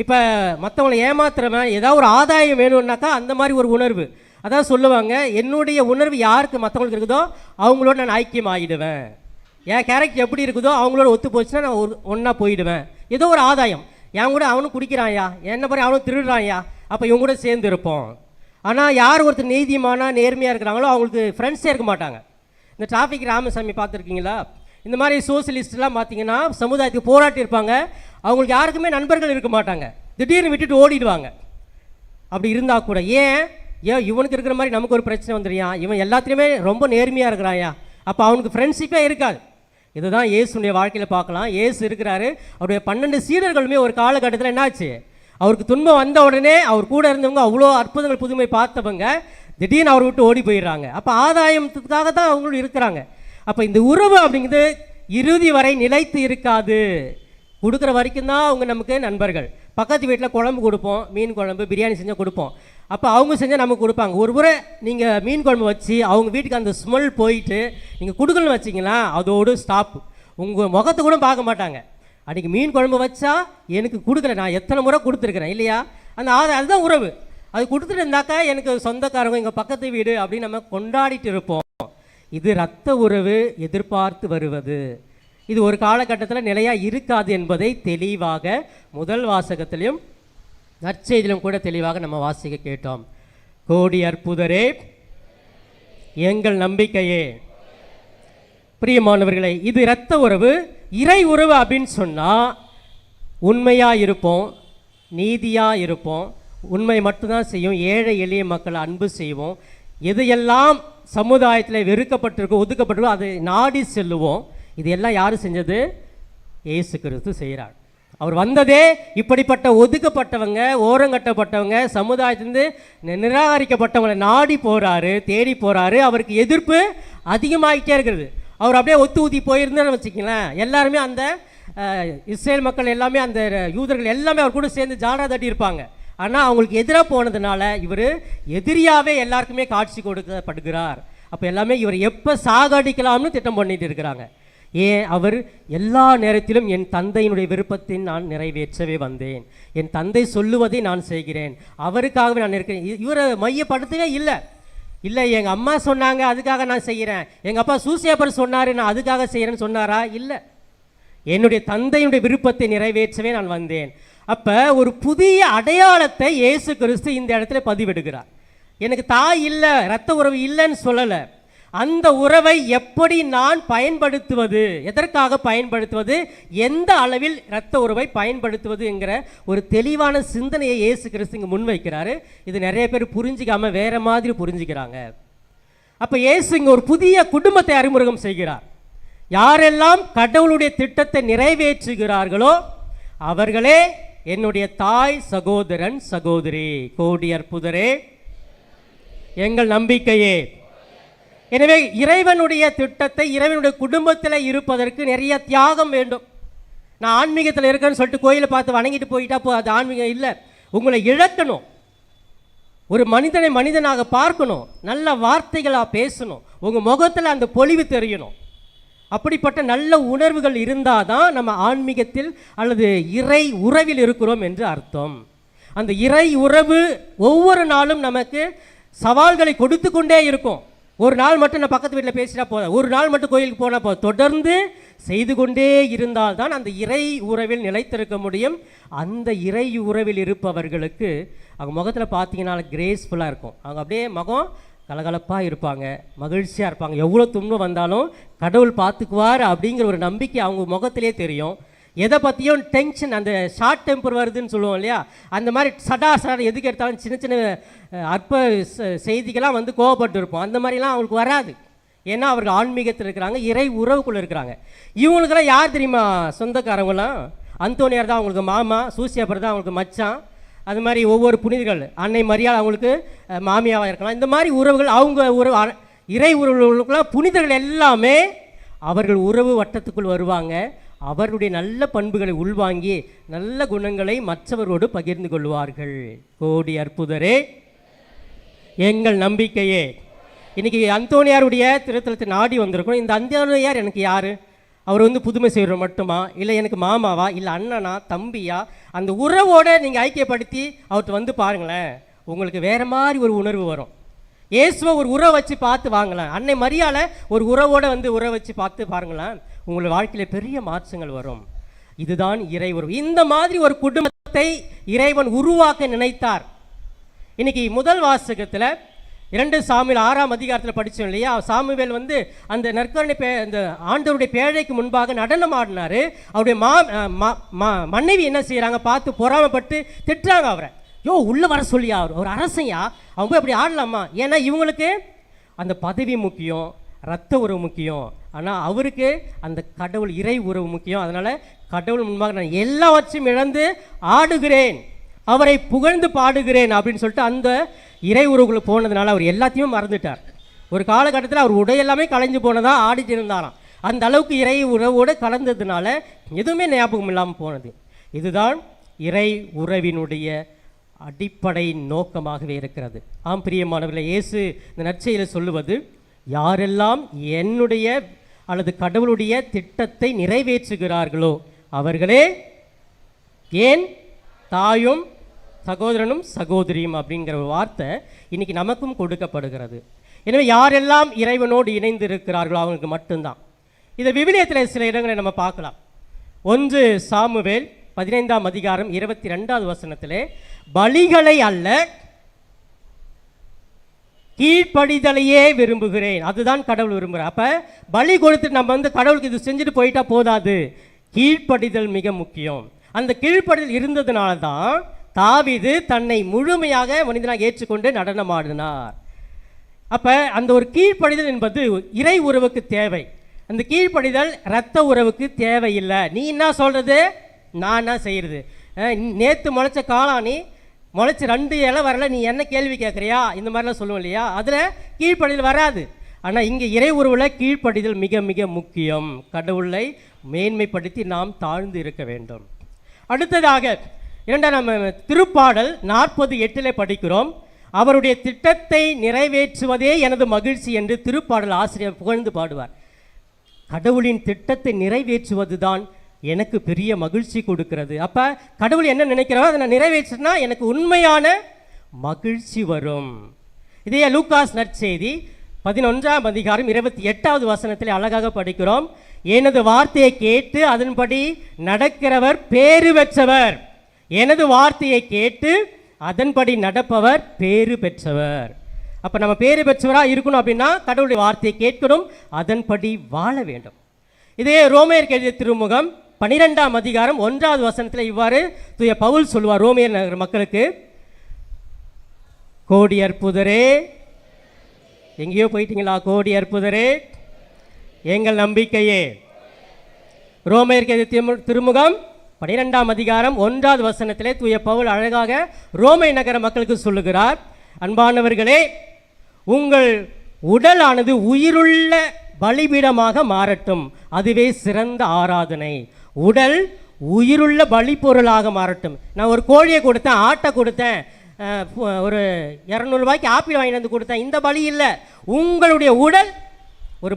இப்போ மற்றவங்களை ஏமாத்துறவன் ஏதாவது ஒரு ஆதாயம் வேணும்னாக்கா அந்த மாதிரி ஒரு உணர்வு, அதான் சொல்லுவாங்க, என்னுடைய உணர்வு யாருக்கு மற்றவங்களுக்கு இருக்குதோ அவங்களோட நான் ஐக்கியம் ஆகிடுவேன், என் கேரக்டர் எப்படி இருக்குதோ அவங்களோட ஒத்து போச்சுன்னா நான் ஒன்றா போயிடுவேன். ஏதோ ஒரு ஆதாயம், என் கூட அவனும் குடிக்கிறான்யா, என்ன மாதிரி அவனும் திருடுறான்யா, அப்போ இவங்க கூட சேர்ந்து இருப்போம். ஆனால் யார் ஒருத்தர் நீதிமானா நேர்மையாக இருக்கிறாங்களோ அவங்களுக்கு ஃப்ரெண்ட்ஸே இருக்க மாட்டாங்க. இந்த டிராஃபிக் ராமசாமி பார்த்துருக்கீங்களா? இந்த மாதிரி சோசியலிஸ்ட்லாம் பார்த்தீங்கன்னா சமுதாயத்துக்கு போராட்டி இருப்பாங்க, அவங்களுக்கு யாருக்குமே நண்பர்கள் இருக்க மாட்டாங்க, திடீர்னு விட்டுட்டு ஓடிடுவாங்க. அப்படி இருந்தால் கூட ஏன் இவனுக்கு இருக்கிற மாதிரி நமக்கு ஒரு பிரச்சனை வந்துடுறியா, இவன் எல்லாத்துலேயுமே ரொம்ப நேர்மையாக இருக்கிறாயா, அப்போ அவனுக்கு ஃப்ரெண்ட்ஷிப்பே இருக்காது. இதுதான் இயேசுடைய வாழ்க்கையில் பார்க்கலாம். இயேசு இருக்கிறாரு, அவருடைய 12 சீடர்களுமே ஒரு காலகட்டத்தில் என்னாச்சு, அவருக்கு துன்பம் வந்த உடனே அவர் கூட இருந்தவங்க அவ்வளோ அற்புதங்கள் புதுமை பார்த்தவங்க திடீர்னு அவர் விட்டு ஓடி போயிடுறாங்க. அப்போ ஆதாயத்துக்காக தான் அவங்களும் இருக்கிறாங்க. அப்போ இந்த உறவு அப்படிங்கிறது இறுதி வரை நிலைத்து இருக்காது. கொடுக்குற வரைக்கும் தான் அவங்க நமக்கு நண்பர்கள். பக்கத்து வீட்டில் குழம்பு கொடுப்போம், மீன் குழம்பு பிரியாணி செஞ்சால் கொடுப்போம், அப்போ அவங்க செஞ்சால் நமக்கு கொடுப்பாங்க. ஒரு முறை நீங்கள் மீன் குழம்பு வச்சு அவங்க வீட்டுக்கு அந்த ஸ்மெல் போயிட்டு நீங்கள் கொடுக்கலன்னு வச்சிங்களா, அதோடு ஸ்டாப், உங்கள் முகத்தை கூட பார்க்க மாட்டாங்க. அன்றைக்கி மீன் குழம்பு வச்சா எனக்கு கொடுக்கல, நான் எத்தனை முறை கொடுத்துருக்குறேன் இல்லையா, அந்த அதுதான் உறவு. அது கொடுத்துட்டு இருந்தாக்கா எனக்கு சொந்தக்காரங்க எங்கள் பக்கத்து வீடு அப்படின்னு நம்ம கொண்டாடிட்டு இருப்போம். இது இரத்த உறவு எதிர்பார்த்து வருவது. இது ஒரு காலகட்டத்தில் நிலையாக இருக்காது என்பதை தெளிவாக முதல் வாசகத்திலையும் நற்செய்தியிலும் கூட தெளிவாக நம்ம வாசிக்க கேட்டோம். கோடி அற்புதரே எங்கள் நம்பிக்கையே. பிரியமானவர்களே, இது இரத்த உறவு, இறை உறவு அப்படின்னு சொன்னால் உண்மையாக இருப்போம், நீதியாக இருப்போம், உண்மை மட்டும்தான் செய்யும், ஏழை எளிய மக்களை அன்பு செய்வோம், எதையெல்லாம் சமுதாயத்தில் வெறுக்கப்பட்டிருக்கோ ஒதுக்கப்பட்டிருக்கோ அதை நாடி செல்லுவோம். இது எல்லாம் யார் செஞ்சது? இயேசு கிறிஸ்து செய்கிறார். அவர் வந்ததே இப்படிப்பட்ட ஒதுக்கப்பட்டவங்க, ஓரங்கட்டப்பட்டவங்க, சமுதாயத்திலிருந்து நிராகரிக்கப்பட்டவங்களை நாடி போகிறாரு, தேடி போகிறாரு. அவருக்கு எதிர்ப்பு அதிகமாகிட்டே இருக்கிறது. அவர் அப்படியே ஒத்து ஊதி போயிருந்தேன்னு வச்சுக்கலாம், எல்லாருமே அந்த இஸ்ரேல் மக்கள் எல்லாமே அந்த யூதர்கள் எல்லாமே அவர் கூட சேர்ந்து ஜாடா தட்டி இருப்பாங்க. ஆனால் அவங்களுக்கு எதிராக போனதுனால இவர் எதிரியாகவே எல்லாருக்குமே காட்சி கொடுக்கப்படுகிறார். அப்போ எல்லாமே இவர் எப்போ சாகடிக்கலாம்னு திட்டம் பண்ணிட்டு இருக்கிறாங்க. ஏன்? அவர் எல்லா நேரத்திலும் என் தந்தையினுடைய விருப்பத்தை நான் நிறைவேற்றவே வந்தேன், என் தந்தை சொல்லுவதை நான் செய்கிறேன், அவருக்காகவே நான் இருக்கிறேன். இவரை மையப்படுத்தவே இல்லை. எங்கள் அம்மா சொன்னாங்க அதுக்காக நான் செய்கிறேன், எங்கள் அப்பா சூசியப்பர் சொன்னார் நான் அதுக்காக செய்கிறேன்னு சொன்னாரா? இல்லை. என்னுடைய தந்தையுடைய விருப்பத்தை நிறைவேற்றவே நான் வந்தேன். அப்போ ஒரு புதிய அடையாளத்தை இயேசு கிறிஸ்து இந்த இடத்துல பதிவிடுகிறார். எனக்கு தாய் இல்லை, இரத்த உறவு இல்லைன்னு சொல்லலை. அந்த உறவை எப்படி நான் பயன்படுத்துவது, எதற்காக பயன்படுத்துவது, எந்த அளவில் இரத்த உறவை பயன்படுத்துவது என்கிற ஒரு தெளிவான சிந்தனையை இயேசு கிறிஸ்து இங்கே முன்வைக்கிறாரு. இது நிறைய பேர் புரிஞ்சிக்காம வேற மாதிரி புரிஞ்சுக்கிறாங்க. அப்போ இயேசு இங்கே ஒரு புதிய குடும்பத்தை அறிமுகம் செய்கிறார். யாரெல்லாம் கடவுளுடைய திட்டத்தை நிறைவேற்றுகிறார்களோ அவர்களே என்னுடைய தாய், சகோதரன், சகோதரி. கோடி அற்புதரே, எங்கள் நம்பிக்கையே. எனவே இறைவனுடைய திட்டத்தை, இறைவனுடைய குடும்பத்தில் இருப்பதற்கு நிறைய தியாகம் வேண்டும். நான் ஆன்மீகத்தில் இருக்கேன்னு சொல்லிட்டு கோயிலை பார்த்து வணங்கிட்டு போயிட்டா அது ஆன்மீகம் இல்லை. உங்களை இழக்கணும். ஒரு மனிதனை மனிதனாக பார்க்கணும், நல்ல வார்த்தைகளாக பேசணும், உங்கள் முகத்தில் அந்த பொலிவு தெரியணும். அப்படிப்பட்ட நல்ல உணர்வுகள் இருந்தால் தான் நம்ம ஆன்மீகத்தில் அல்லது இறை உறவில் இருக்கிறோம் என்று அர்த்தம். அந்த இறை உறவு ஒவ்வொரு நாளும் நமக்கு சவால்களை கொடுத்து கொண்டே இருக்கும். ஒரு நாள் மட்டும் நான் பக்கத்து வீட்டில் பேசினா போதும், ஒரு நாள் மட்டும் கோயிலுக்கு போனால் போதும். தொடர்ந்து செய்து கொண்டே இருந்தால்தான் அந்த இறை உறவில் நிலைத்திருக்க முடியும். அந்த இறை உறவில் இருப்பவர்களுக்கு அவங்க முகத்தில் பார்த்தீங்கன்னா கிரேஸ்ஃபுல்லாக இருக்கும். அவங்க அப்படியே முகம் கலகலப்பாக இருப்பாங்க, மகிழ்ச்சியாக இருப்பாங்க. எவ்வளோ துன்பம் வந்தாலும் கடவுள் பார்த்துக்குவார் அப்படிங்கிற ஒரு நம்பிக்கை அவங்க முகத்திலே தெரியும். எதை பற்றியும் டென்ஷன், அந்த ஷார்ட் டெம்பர் வருதுன்னு சொல்லுவோம் இல்லையா, அந்த மாதிரி சடா எதுக்கு எடுத்தாலும் சின்ன சின்ன அற்ப செய்திகளாக வந்து கோவப்பட்டு இருப்போம். அந்த மாதிரிலாம் அவங்களுக்கு வராது. ஏன்னா அவர்கள் ஆன்மீகத்தில் இருக்கிறாங்க, இறை உறவுக்குள்ளே இருக்கிறாங்க. இவங்களுக்கெல்லாம் யார் தெரியுமா சொந்தக்காரங்களாம்? அந்தோனியார் தான் அவங்களுக்கு மாமா, சூசியாப்பர் தான் அவங்களுக்கு மச்சான். அது மாதிரி ஒவ்வொரு புனிதர்கள், அன்னை மரியாள் அவங்களுக்கு மாமியாவாக இருக்கலாம். இந்த மாதிரி உறவுகள், அவங்க உறவு, இறை உறவுகளுக்கெல்லாம் புனிதர்கள் எல்லாமே அவர்கள் உறவு வட்டத்துக்குள் வருவாங்க. அவருடைய நல்ல பண்புகளை உள்வாங்கி நல்ல குணங்களை மற்றவரோடு பகிர்ந்து கொள்வார்கள். கோடி அற்புதரே, எங்கள் நம்பிக்கையே. இன்றைக்கி அந்தோனியாருடைய திருத்தலத்தை நாடி வந்திருக்கணும். இந்த அந்தோனியார் எனக்கு யார்? அவர் வந்து புதுமை செய்கிறவர் மட்டுமா, இல்லை எனக்கு மாமாவா, இல்லை அண்ணனா, தம்பியா? அந்த உறவோடு நீங்கள் ஐக்கியப்படுத்தி அவர்கிட்ட வந்து பாருங்களேன், உங்களுக்கு வேறு மாதிரி ஒரு உணர்வு வரும். இயேசுவை ஒரு உறவை வச்சு பார்த்து வாங்கலாம், அன்னை மரியாதை ஒரு உறவோடு வந்து உறவை வச்சு பார்த்து பாருங்களேன், உங்கள் வாழ்க்கையில் பெரிய மாற்றங்கள் வரும். இதுதான் இறை உறவு. இந்த மாதிரி ஒரு குடும்பத்தை இறைவன் உருவாக்க நினைத்தார். இன்னைக்கு முதல் வாசகத்தில் 2 சாமுவேல் 6ஆம் அதிகாரத்தில் படித்தோம் இல்லையா, சாமுவேல் வந்து அந்த நற்கருணை அந்த ஆண்டவருடைய பேழைக்கு முன்பாக நடனம் ஆடினார். அவருடைய மனைவி என்ன செய்கிறாங்க, பார்த்து பொறாமப்பட்டு திட்டுறாங்க அவரை. உள்ளே வர சொல்லியா, ஒரு அரசையா, அவங்க போய் அப்படி ஆடலாமா? ஏன்னா இவங்களுக்கு அந்த பதவி முக்கியம், இரத்த உறவு முக்கியம். ஆனால் அவருக்கு அந்த கடவுள் இறை உறவு முக்கியம். அதனால் கடவுள் முன்பாக நான் எல்லாவற்றையும் இழந்து ஆடுகிறேன், அவரை புகழ்ந்து பாடுகிறேன் அப்படின்னு சொல்லிட்டு அந்த இறை உறவுக்குள்ளே போனதுனால அவர் எல்லாத்தையும் மறந்துட்டார். ஒரு காலகட்டத்தில் அவர் உடையெல்லாமே கலைஞ்சு போனதாக ஆடிட்டு இருந்தாராம். அந்த அளவுக்கு இறை உறவோடு கலந்ததுனால எதுவுமே ஞாபகம் இல்லாமல் போனது. இதுதான் இறை உறவினுடைய அடிப்படை நோக்கமாகவே இருக்கிறது. ஆம் பிரியமானவர்களே, இயேசு இந்த நற்செய்தியில் சொல்லுவது, யாரெல்லாம் என்னுடைய அல்லது கடவுளுடைய திட்டத்தை நிறைவேற்றுகிறார்களோ அவர்களே ஏன் தாயும் சகோதரனும் சகோதரியும் அப்படிங்கிற ஒரு வார்த்தை இன்னைக்கு நமக்கும் கொடுக்கப்படுகிறது. எனவே யாரெல்லாம் இறைவனோடு இணைந்து இருக்கிறார்களோ அவங்களுக்கு மட்டும்தான். இதை விவிலியத்தில் சில இடங்களை நம்ம பார்க்கலாம். 1 சாமுவேல் 15ஆம் அதிகாரம் 22வது வசனத்திலே, பலிகளை அல்ல கீழ்ப்படிதலையே விரும்புகிறேன், அதுதான் கடவுள் விரும்புகிறார். அப்போ பலி கொடுத்துட்டு நம்ம வந்து கடவுளுக்கு இது செஞ்சுட்டு போயிட்டா போதாது, கீழ்ப்படிதல் மிக முக்கியம். அந்த கீழ்ப்படிதல் இருந்ததுனால தான் தாவீது தன்னை முழுமையாக மனிதனாக ஏற்றுக்கொண்டு நடனமாடினார். அப்போ அந்த ஒரு கீழ்ப்படிதல் என்பது இறை உறவுக்கு தேவை. அந்த கீழ்ப்படிதல் இரத்த உறவுக்கு தேவையில்லை. நீ என்ன சொல்கிறது, நான் என்ன செய்கிறது? நேற்று முளைச்ச காளானி முளைச்சி 2 இலை வரல, நீ என்ன கேள்வி கேட்குறியா? இந்த மாதிரிலாம் சொல்லுவோம் இல்லையா, அதில் கீழ்ப்படிதல் வராது. ஆனால் இங்கே இறை உறவில் கீழ்ப்படிதல் மிக மிக முக்கியம். கடவுளை மேன்மைப்படுத்தி நாம் தாழ்ந்து இருக்க வேண்டும். அடுத்ததாக 2ஆம் திருப்பாடல் 40:8 படிக்கிறோம், அவருடைய திட்டத்தை நிறைவேற்றுவதே எனது மகிழ்ச்சி என்று திருப்பாடல் ஆசிரியர் புகழ்ந்து பாடுவார். கடவுளின் திட்டத்தை நிறைவேற்றுவது தான் எனக்கு பெரிய மகிழ்ச்சி கொடுக்கிறது. அப்போ கடவுள் என்ன நினைக்கிறாரோ அதை நான் நிறைவேற்றினா எனக்கு உண்மையான மகிழ்ச்சி வரும். இதே லூக்காஸ் நற்செய்தி 11ஆம் அதிகாரம் 28வது வசனத்தில் அழகாக படிக்கிறோம். எனது வார்த்தையை கேட்டு அதன்படி நடக்கிறவர் பேறு பெற்றவர். எனது வார்த்தையை கேட்டு அதன்படி நடப்பவர் பேறு பெற்றவர். அப்போ நம்ம பேறு பெற்றவராக இருக்கணும் அப்படின்னா கடவுளுடைய வார்த்தையை கேட்கணும், அதன்படி வாழ வேண்டும். இதே ரோமையருக்கு எழுதிய திருமுகம் 12ஆம் அதிகாரம் 1வது வசனத்தில் இவ்வாறு தூய பவுல் சொல்லுவார் ரோமையர் நகர் மக்களுக்கு, கோடி அற்புதரே, எங்கேயோ போயிட்டீங்களா, கோடி அற்புதரே எங்கள் நம்பிக்கையே. ரோமையருக்கு எழுதிய திருமுகம் 12ஆம் அதிகாரம் 1வது வசனத்திலே தூய பவுல் அழகாக ரோமை நகர மக்களுக்கு சொல்லுகிறார், அன்பானவர்களே, உங்கள் உடலானது உயிருள்ள பலிபீடமாக மாறட்டும், அதுவே சிறந்த ஆராதனை. உடல் உயிருள்ள பலி பொருளாக மாறட்டும். நான் ஒரு கோழியை கொடுத்தேன், ஆட்டை கொடுத்தேன், ஒரு 200 ரூபாய்க்கு ஆப்பிள் வாங்கிட்டு வந்து கொடுத்தேன், இந்த பலி இல்லை. உங்களுடைய உடல் ஒரு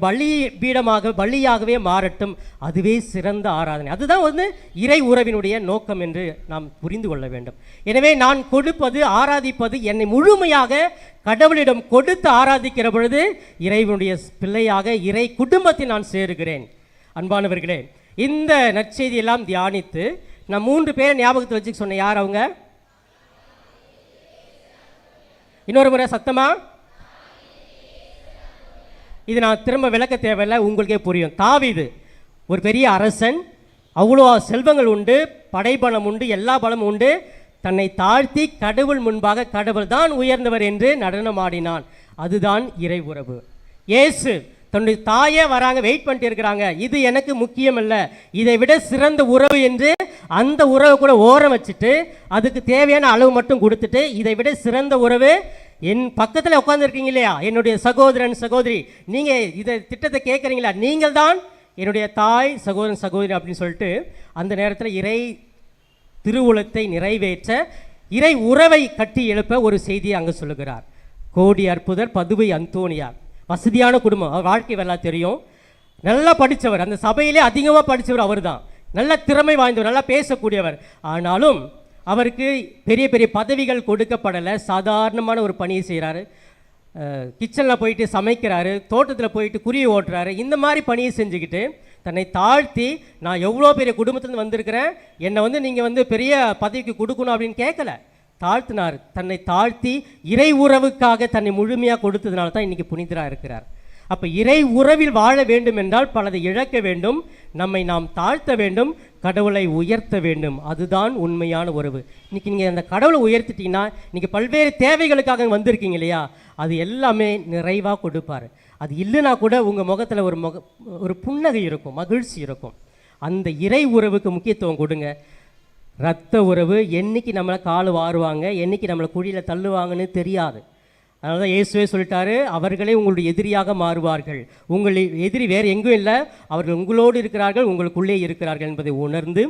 பலியாகவே மாறட்டும், அதுவே சிறந்த ஆராதனை. அதுதான் இறை உறவினுடைய நோக்கம் என்று நாம் புரிந்து கொள்ள வேண்டும். எனவே நான் கொடுப்பது, ஆராதிப்பது, என்னை முழுமையாக கடவுளிடம் கொடுத்து ஆராதிக்கிற பொழுது இறைவனுடைய பிள்ளையாக இறை குடும்பத்தில் நான் சேருகிறேன். அன்பானவர்களே, இந்த நற்செய்தியெல்லாம் தியானித்து நான் 3 பேரை ஞாபகத்தில் வச்சுக்க சொன்னேன். யார் அவங்க? இன்னொரு முறை சத்தமா. இது நான் திரும்ப விளக்க தேவையில்லை, உங்களுக்கே புரியும். தாவீது ஒரு பெரிய அரசன், அவ்வளோ செல்வங்கள் உண்டு, படைபலம் உண்டு, எல்லா பலமும் உண்டு. தன்னை தாழ்த்தி கடவுள் முன்பாக கடவுள் தான் உயர்ந்தவர் என்று நடனமாடினான். அதுதான் இறை உறவு. இயேசு தன்னுடைய தாயே வராங்க, வெயிட் பண்ணிட்டு இருக்கிறாங்க, இது எனக்கு முக்கியம் இல்லை, இதை விட சிறந்த உறவு என்று அந்த உறவை கூட ஓரம் வச்சுட்டு அதுக்கு தேவையான அளவு மட்டும் கொடுத்துட்டு, இதை விட சிறந்த உறவு என் பக்கத்தில் உட்காந்துருக்கீங்க இல்லையா, என்னுடைய சகோதரன் சகோதரி, நீங்கள் இதை திட்டத்தை கேட்குறீங்களா, நீங்கள் தான் என்னுடைய தாய் சகோதரன் சகோதரி அப்படின்னு சொல்லிட்டு அந்த நேரத்தில் இறை திருவுளத்தை நிறைவேற்ற இறை உறவை கட்டி எழுப்ப ஒரு செய்தியை அங்கே சொல்லுகிறார். கோடி அற்புதர் பதுவை அந்தோனியார், வசதியான குடும்பம், அவர் வாழ்க்கை வரலாறு தெரியும், நல்லா படித்தவர், அந்த சபையிலே அதிகமாக படித்தவர் அவர் தான், நல்ல திறமை வாய்ந்தவர், நல்லா பேசக்கூடியவர். ஆனாலும் அவருக்கு பெரிய பெரிய பதவிகள் கொடுக்கப்படலை, சாதாரணமான ஒரு பணியை செய்கிறாரு. கிச்சனில் போயிட்டு சமைக்கிறாரு, தோட்டத்தில் போயிட்டு குருவி ஓட்டுறாரு, இந்த மாதிரி பணியை செஞ்சுக்கிட்டு தன்னை தாழ்த்தி, நான் எவ்வளோ பெரிய குடும்பத்துலேருந்து வந்திருக்கிறேன், என்னை நீங்கள் பெரிய பதவிக்கு கொடுக்கணும் அப்படின்னு கேட்கல, தாழ்த்தினார். தன்னை தாழ்த்தி இறை உறவுக்காக தன்னை முழுமையாக கொடுத்ததுனால தான் இன்றைக்கி புனிதராக இருக்கிறார். அப்போ இறை உறவில் வாழ வேண்டும் என்றால் பலதை இழக்க வேண்டும், நம்மை நாம் தாழ்த்த வேண்டும், கடவுளை உயர்த்த வேண்டும். அதுதான் உண்மையான உறவு. இன்றைக்கி நீங்கள் அந்த கடவுளை உயர்த்திட்டீங்கன்னா, இன்றைக்கி பல்வேறு தேவைகளுக்காக வந்திருக்கீங்க இல்லையா, அது எல்லாமே நிறைவாக கொடுப்பார். அது இல்லைனா கூட உங்கள் முகத்தில் ஒரு புன்னகை இருக்கும், மகிழ்ச்சி இருக்கும். அந்த இறை உறவுக்கு முக்கியத்துவம் கொடுங்க. இரத்த உறவு என்னைக்கு நம்மளை கால் வாருவாங்க, என்னைக்கு நம்மளை குழியில் தள்ளுவாங்கன்னு தெரியாது. அதனால தான் இயேசுவே சொல்லிட்டாரு, அவர்களே உங்களுடைய எதிரியாக மாறுவார்கள். உங்கள் எதிரி வேறு எங்கும் இல்லை, அவர்கள் உங்களோடு இருக்கிறார்கள், உங்களுக்குள்ளே இருக்கிறார்கள் என்பதை உணர்ந்து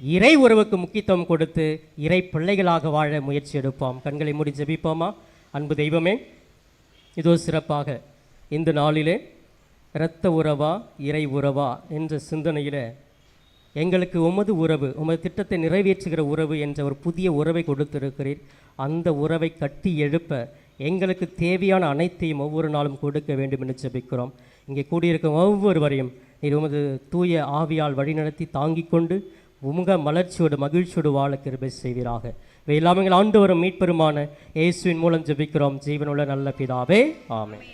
இறை உறவுக்கு முக்கியத்துவம் கொடுத்து இறை பிள்ளைகளாக வாழ முயற்சி எடுப்போம். கண்களை மூடி ஜெபிப்போமா. அன்பு தெய்வமே, இதோ சிறப்பாக இந்த நாளிலே இரத்த உறவா இறை உறவா என்ற சிந்தனையில் எங்களுக்கு உமது உறவு, உமது திட்டத்தை நிறைவேற்றுகிற உறவு என்ற ஒரு புதிய உறவை கொடுத்திருக்கிறீர். அந்த உறவை கட்டி எழுப்ப எங்களுக்கு தேவையான அனைத்தையும் ஒவ்வொரு நாளும் கொடுக்க வேண்டும் என்று ஜெபிக்கிறோம். இங்கே கூடியிருக்கும் ஒவ்வொருவரையும் நீர் உமது தூய ஆவியால் வழிநடத்தி தாங்கிக் கொண்டு உமுக மலர்ச்சியோடு மகிழ்ச்சியோடு வாழ கிருபை செய்வீராக. இவை எல்லாமே எங்கள் ஆண்டவரும் மீட்பெருமான இயேசுவின் மூலம் ஜெபிக்கிறோம், ஜீவனுள்ள நல்ல பிதாவே, ஆமென்.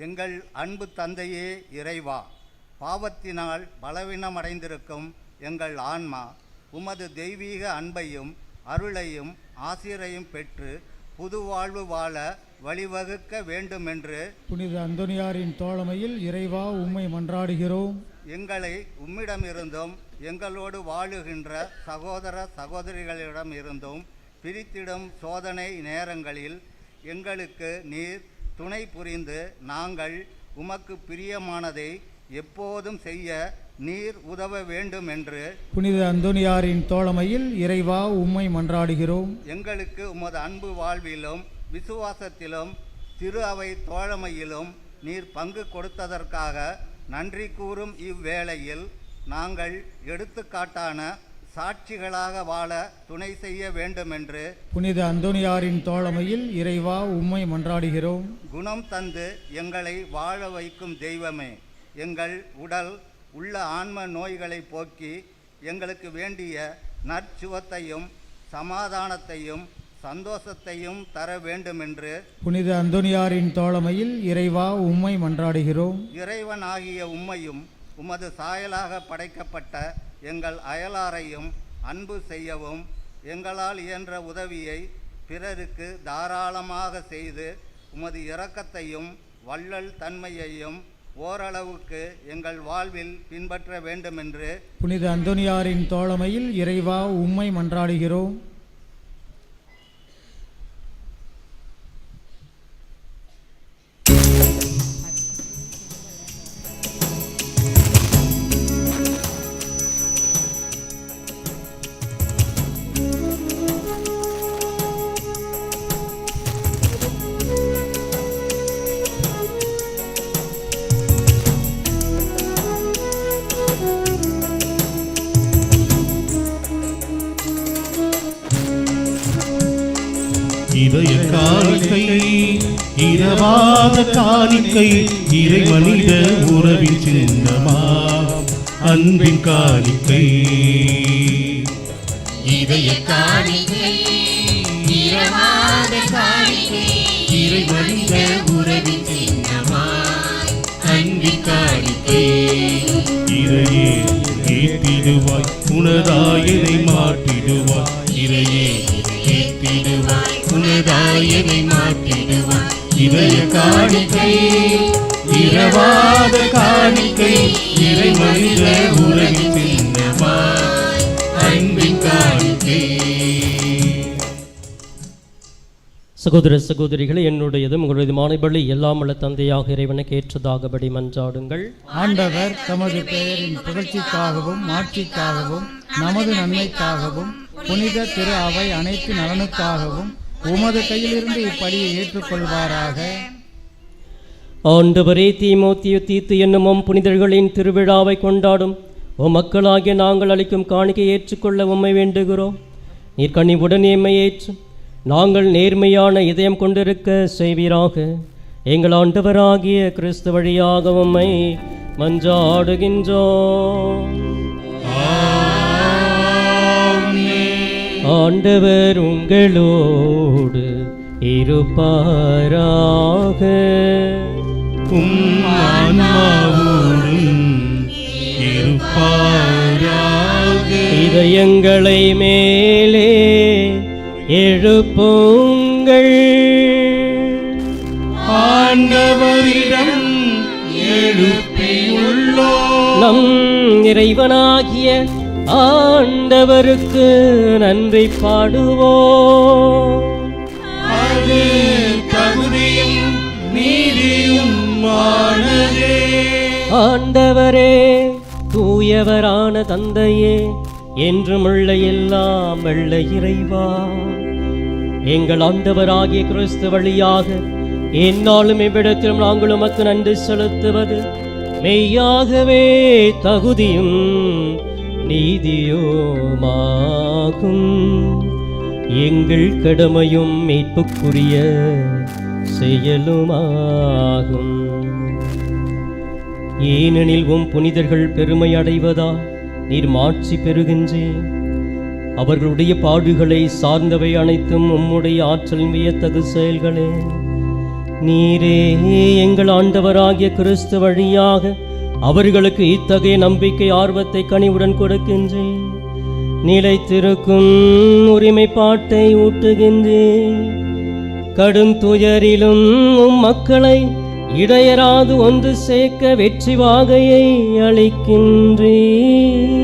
எங்கள் அன்பு தந்தையே இறைவா, பாவத்தினால் பலவீனமடைந்திருக்கும் எங்கள் ஆன்மா உமது தெய்வீக அன்பையும் அருளையும் ஆசிரையும் பெற்று புது வாழ்வு வாழ வழிவகுக்க வேண்டுமென்று புனித அந்தோனியாரின் தோழமையில் இறைவா உம்மை மன்றாடுகிறோம். எங்களை உம்மிடமிருந்தும் எங்களோடு வாழுகின்ற சகோதர சகோதரிகளிடம் இருந்தும் பிரித்திடும் சோதனை நேரங்களில் எங்களுக்கு நீர் துணை புரிந்து நாங்கள் உமக்கு பிரியமானதை எப்போதும் செய்ய நீர் உதவ வேண்டும் என்று புனித அந்தோனியாரின் தோழமையில் இறைவா உம்மை மன்றாடுகிறோம். எங்களுக்கு உமது அன்பு வாழ்விலும் விசுவாசத்திலும் திரு அவை தோழமையிலும் நீர் பங்கு கொடுத்ததற்காக நன்றி கூறும் இவ்வேளையில் நாங்கள் எடுத்துக்காட்டான சாட்சிகளாக வாழ துணை செய்ய வேண்டுமென்று புனித அந்தோனியாரின் தோழமையில் இறைவா உம்மை மன்றாடுகிறோம். குணம் தந்து எங்களை வாழ வைக்கும் தெய்வமே, எங்கள் உடல் உள்ள ஆன்ம நோய்களை போக்கி எங்களுக்கு வேண்டிய நற்சுவத்தையும் சமாதானத்தையும் சந்தோஷத்தையும் தர வேண்டுமென்று புனித அந்தோனியாரின் தோழமையில் இறைவா உம்மை மன்றாடுகிறோம். இறைவனாகிய உம்மையும் உமது சாயலாக படைக்கப்பட்ட எங்கள் அயலாரையும் அன்பு செய்யவும் எங்களால் இயன்ற உதவியை பிறருக்கு தாராளமாக செய்து உமது இரக்கத்தையும் வள்ளல் தன்மையையும் ஓரளவுக்கு எங்கள் வாழ்வில் பின்பற்ற வேண்டுமென்று புனித அந்தோனியாரின் தோழமையில் இறைவா உம்மை மன்றாடுகிறோம். இதய காணிக்கை இரவாத காணிக்கை இறை மனித உறவின் சின்னமா அன்பின் காணிக்கை. இதய காணிக்கை இரவாத காணிக்கை இறை மனித உறவின் சின்னமாய் அன்பின் காணிக்கை. இறையே ஏற்றிடுவாய் உனதாயனை மாற்றிடுவாய். இறையே ஏற்றிடுவாய் உனதாயனை மாற்றிடுவாய். இதய காணிக்கை இரவாத காணிக்கை இறை மனித உறவின் சின்னமாய் அன்பின் காணிக்கை. சகோதர சகோதரிகளை, என்னுடையதும் உங்களுடையதுமான பலி எல்லாம் உள்ள தந்தையாக இறைவனுக்கு ஏற்றதாகபடி மன்றாடுங்கள். ஆண்டவர் தமது பெயரின் புகழ்ச்சிக்காகவும் மாட்சிக்காகவும் நமது நன்மைக்காகவும் புனித திரு அவை அனைத்து நலனுக்காகவும் உமது கையிலிருந்து இப்பலியை ஏற்றுக்கொள்வாராக. ஆண்டவரே, தீமோத்தேயு தீத்து என்னும் புனிதர்களின் திருவிழாவை கொண்டாடும் மக்களாகிய நாங்கள் அளிக்கும் காணிக்கை ஏற்றுக்கொள்ள உம்மை வேண்டுகிறோம். நீர் கனிவுடன் எம்மை ஏற்று நாங்கள் நேர்மையான இதயம் கொண்டிருக்க செய்வீராக. எங்கள் ஆண்டவராகிய கிறிஸ்து வழியாக உம்மை மன்றாடுகின்றோம். ஆண்டவர் உங்களோடு இருப்பாராக. இதயங்களை மேலே எழுப்புங்கள். ஆண்டவரிடம் எழுப்பியுள்ளோம். நம் இறைவனாகிய ஆண்டவருக்கு நன்றி பாடுவோம். அது தகுதியும் நீதியுமானதே. ஆண்டவரே, தூயவரான தந்தையே, என்றும் உள்ள எல்லாம் வெள்ள இறைவா, எங்கள் ஆண்டவராகிய கிறிஸ்து வழியாக எந்நாளும் இவ்விடத்திலும் நாங்கள் உமக்கு நன்றி செலுத்துவது மெய்யாகவே தகுதியும் நீதியுமாகும். எங்கள் கடமையும் மீட்புக்குரிய செயலுமாகும். ஏனெனில் உம் புனிதர்கள் பெருமை அடைவதால் நீர் மாட்சி பெறுகின்றேன். அவர்களுடைய பாடுகளை சார்ந்தவை அனைத்தும் உம்முடைய ஆற்றல் வியத்தகு செயல்களே. நீரே எங்கள் ஆண்டவராகிய கிறிஸ்து வழியாக அவர்களுக்கு இத்தகைய நம்பிக்கை ஆர்வத்தை கனிவுடன் கொடுக்கின்றேன். நிலைத்திருக்கும் உரிமைப்பாட்டை ஊட்டுகின்றேன். கடும் துயரிலும் உம் மக்களை இடையராது ஒன்று சேர்க்க வெற்றி வாகையை அளிக்கின்றேன்.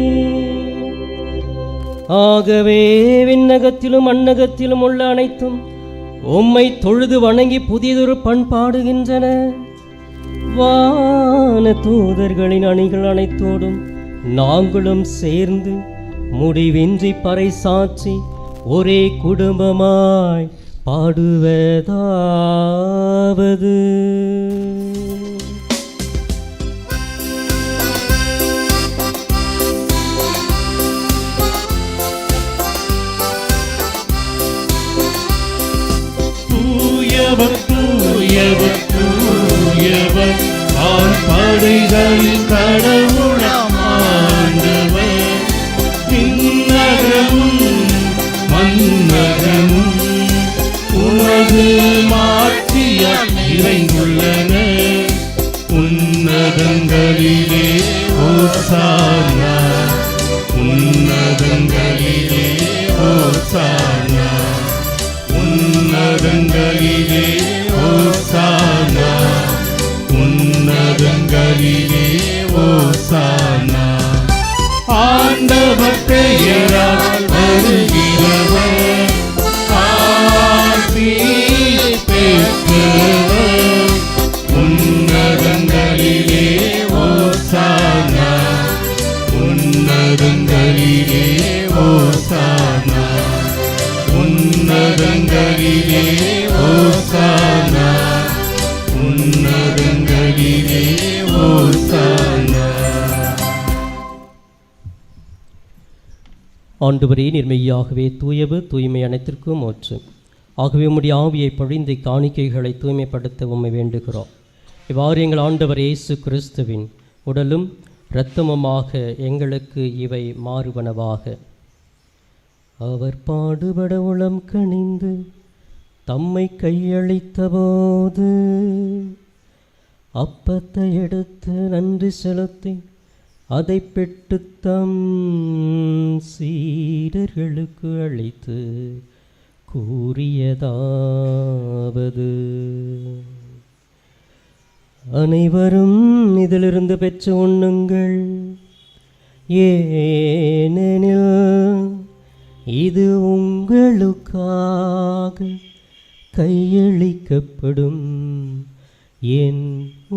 ஆகவே விண்ணகத்திலும் மண்ணகத்திலும் உள்ள அனைத்தும் உம்மை தொழுது வணங்கி புதியதொரு பண்பாடுகின்றன. வான தூதர்களின் அணிகள் அனைத்தோடும் நாங்களும் சேர்ந்து முடிவின்றி பறைசாற்றி ஒரே குடும்பமாய் பாடுவதாவது. ஆழ்படைகளின் கடவுளாம் ஆண்டவர் விண்ணகமும் மன்னகமும் உமது மாட்சியால் நிறைந்துள்ளன. உன்னதங்களிலே ஓசானா, உன்னதங்களிலே ஓசானா, உன்னதங்களிலே ஓசானா, உன்னதங்களிலே ஓசானா. ஆண்டவர் பெயரால் வருகிறவர் ஆசி பெற்றவர். உன்னதங்களிலே ஓசானா, உன்னதங்களிலே ஓசானா, உன்னதங்களிலே ஓசானா, உன்னதங்களிலே ஓசானா. ஆண்டவரே, நிர்மையாகவே தூயவர், தூய்மை அனைத்திற்கும் மோட்சம். ஆகவே உம்முடைய ஆவியை பொழிந்து காணிக்கைகளை தூய்மைப்படுத்த உம்மை வேண்டுகிறோம். இவ்வாறு எங்கள் ஆண்டவர் இயேசு கிறிஸ்துவின் உடலும் இரத்தமுமாக எங்களுக்கு இவை மாறுவனவாக. அவர் பாடுபட உளம் கனிந்து தம்மை கையளித்த போது அப்பத்தை எடுத்து நன்றி செலுத்தி அதை பெற்று தம் சீடர்களுக்கு அளித்து கூறியதாவது: அனைவரும் இதிலிருந்து பெற்று உண்ணுங்கள், ஏனெனில் இது உங்களுக்காக கையளிக்கப்படும் என்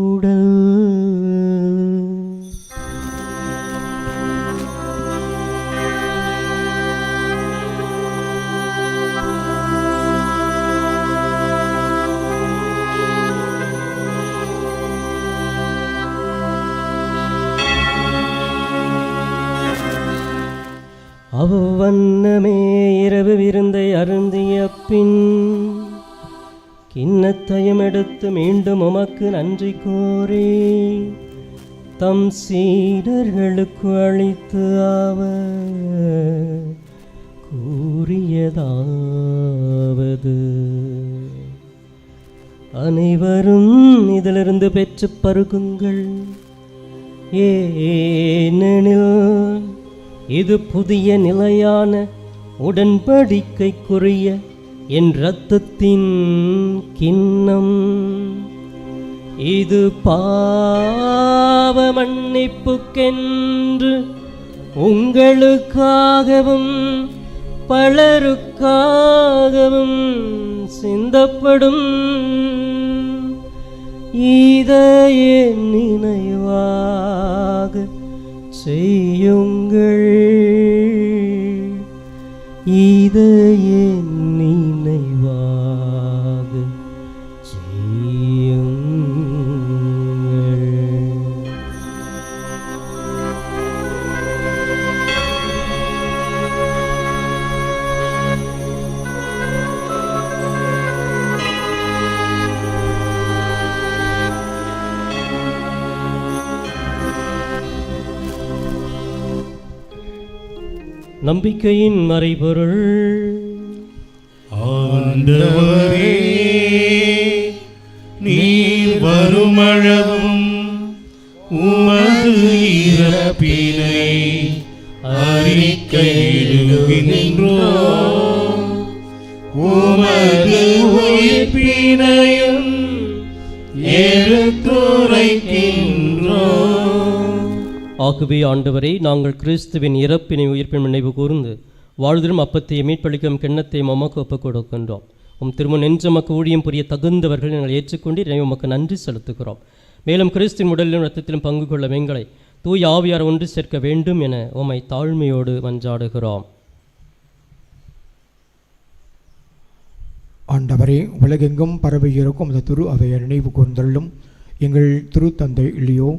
உடல். அவ்வண்ணமே இரவு விருந்தை அருந்திய பின் கிண்ணத்தையும் எடுத்து மீண்டும் உமக்கு நன்றி கூறி தம் சீடர்களுக்கு அளித்து அவர் கூறியதாவது: அனைவரும் இதிலிருந்து பெற்று பருகுங்கள், ஏனெனில் இது புதிய நிலையான உடன்படிக்கைக்குரிய என் இரத்தத்தின் கிண்ணம். இது பாவ மன்னிப்புக்கென்று உங்களுக்காகவும் பலருக்காகவும் சிந்தப்படும். இதை என் நினைவாக செய்யுங்கள். இதை என் நினைவாக செய்யுங்கள். நம்பிக்கையின் மறைபொருள். ஆண்டவரே, நீர் வருமளவும் உமது இறப்பினை அறிக்கையிடுகின்றோம், உமது உயிர்ப்பினையும் எடுத்துரைக்கின்றோம். ஆகவே ஆண்டவரே, நாங்கள் கிறிஸ்துவின் இறப்பினை உயிர்ப்பின் நினைவு கூர்ந்து வாழ்தலும் அப்பத்தை மீட்பளிக்கும் கிண்ணத்தை உமக்கு ஒப்புக் கொடுக்கின்றோம். உம் திருமண நெஞ்சமக்கு ஊழியம் புரிய தகுந்தவர்கள் நாங்கள் ஏற்றுக்கொண்டு இதை உமக்கு நன்றி செலுத்துகிறோம். மேலும் கிறிஸ்துவின் உடலிலும் இரத்தத்திலும் பங்கு கொள்ள எங்களை தூய் ஆவியார் ஒன்று சேர்க்க வேண்டும் என உம்மை தாழ்மையோடு மன்றாடுகிறோம். ஆண்டவரே, உலகெங்கும் பரவி இருக்கும் இந்த திரு அவையை நினைவு கூர்ந்தள்ளும். எங்கள் திருத்தந்தை இல்லையோ,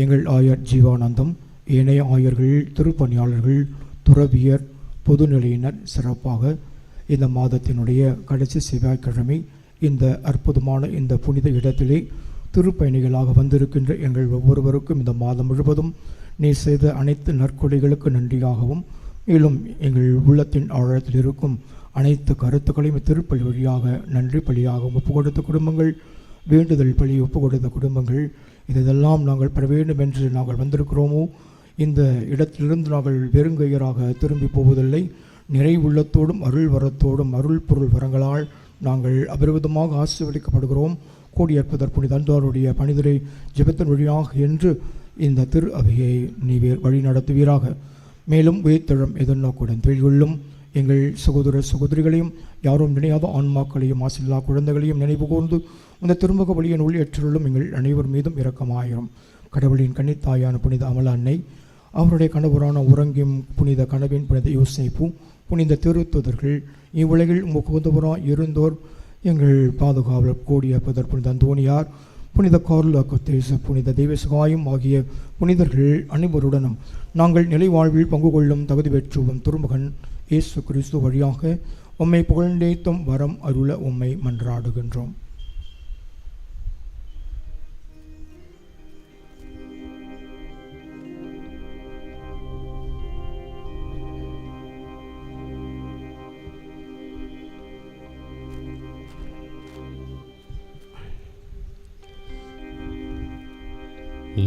எங்கள் ஆயர் ஜீவானந்தம், ஏனைய ஆயர்கள், திருப்பணியாளர்கள், துறவியர், பொதுநிலையினர் சிறப்பாக இந்த மாதத்தினுடைய கடைசி செவ்வாய்க்கிழமை இந்த அற்புதமான இந்த புனித இடத்திலே திருப்பயணிகளாக வந்திருக்கின்ற எங்கள் ஒவ்வொருவருக்கும் இந்த மாதம் முழுவதும் நீ செய்த அனைத்து நற்கொடைகளுக்கு நன்றியாகவும், மேலும் எங்கள் உள்ளத்தின் ஆழத்தில் இருக்கும் அனைத்து கருத்துக்களையும் திருப்பலி வழியாக நன்றி பலியாக ஒப்பு கொடுத்த குடும்பங்கள், வேண்டுதல் பலி ஒப்பு கொடுத்த குடும்பங்கள், இதெல்லாம் நாங்கள் பெற வேண்டும் என்று நாங்கள் வந்திருக்கிறோமோ, இந்த இடத்திலிருந்து நாங்கள் வெறுங்கையராக திரும்பி போவதில்லை. நிறைவுள்ளத்தோடும் அருள் வரத்தோடும் அருள் பொருள் வரங்களால் நாங்கள் அபரிவிதமாக ஆசீர்வதிக்கப்படுகிறோம். கூடியற்பதற்கு புனித அன்றாருடைய பணிதரை ஜெபத்தின் வழியாக என்று இந்த திரு அவையை நீர் வழி நடத்துவீராக. மேலும் உயிர்த்தெழும் எதிர்நோக்குடன் தொழில்கொள்ளும் எங்கள் சகோதர சகோதரிகளையும், யாரும் நினையாத ஆன்மாக்களையும், ஆசில்லா குழந்தைகளையும் நினைவு கூர்ந்து இந்த திருமுக வழியின் உள்ளேற்றலும் எங்கள் அனைவர் மீதும் இரக்கமாயிரும். கடவுளின் கன்னித்தாயான புனித அமல அன்னை, அவருடைய கணவரான உறங்கியும் புனித கனவின் புனித யோசேப்பு, புனித திருத்துதர்கள், இவ்வுலகில் முகுந்தவராய் இருந்தோர் எங்கள் பாதுகாவலர் கோடியற்பதர் புனித அந்தோனியார், புனித கார்ல் அக்கத்தேசு, புனித தெய்வசகாயம் ஆகிய புனிதர்கள் அனைவருடனும் நாங்கள் நிலை வாழ்வில் பங்கு கொள்ளும் தகுதி பெற்றுவோம் திருமகன் இயேசு கிறிஸ்து வழியாக உம்மை புகழ்ந்தேத்தும் வரம் அருள உம்மை மன்றாடுகின்றோம்.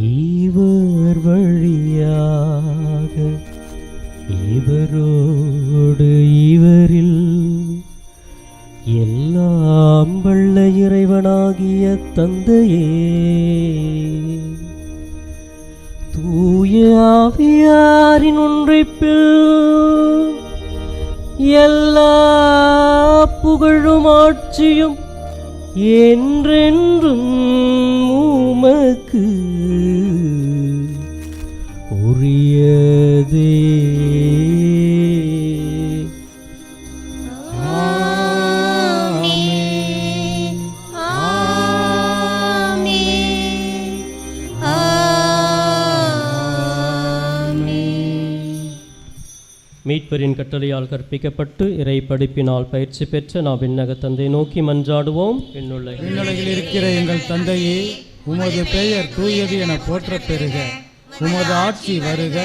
இவர் வழியாக இவரோடு இவரில் எல்லாம் வல்ல இறைவனாகிய தந்தையே, தூய ஆவியாரின் ஒன்றைப்பில் எல்லா புகழும் ஆட்சியும் என்றென்றும் உமக்கு உரியதே. ஆமென். ஆமென். ஆமென். மீட்பரின் கட்டளையால் கற்பிக்கப்பட்டு இறை படிப்பினால் பயிற்சி பெற்ற நாம் விண்ணக தந்தை நோக்கி மன்றாடுவோம். விண்ணுலகில் இருக்கிற எங்கள் தந்தையே, உமது பெயர் தூயது என போற்றப் பெறுக. உமது ஆட்சி வருக.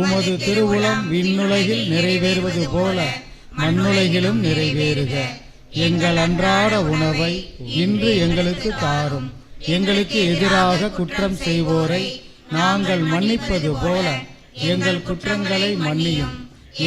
உமது திருவுளம் விண்ணுலகில் நிறைவேறுவது போல மண்ணுலகிலும் நிறைவேறுக. எங்கள் அன்றாட உணவை இன்று எங்களுக்கு தாரும். எங்களுக்கு எதிராக குற்றம் செய்வோரை நாங்கள் மன்னிப்பது போல எங்கள் குற்றங்களை மன்னியும்.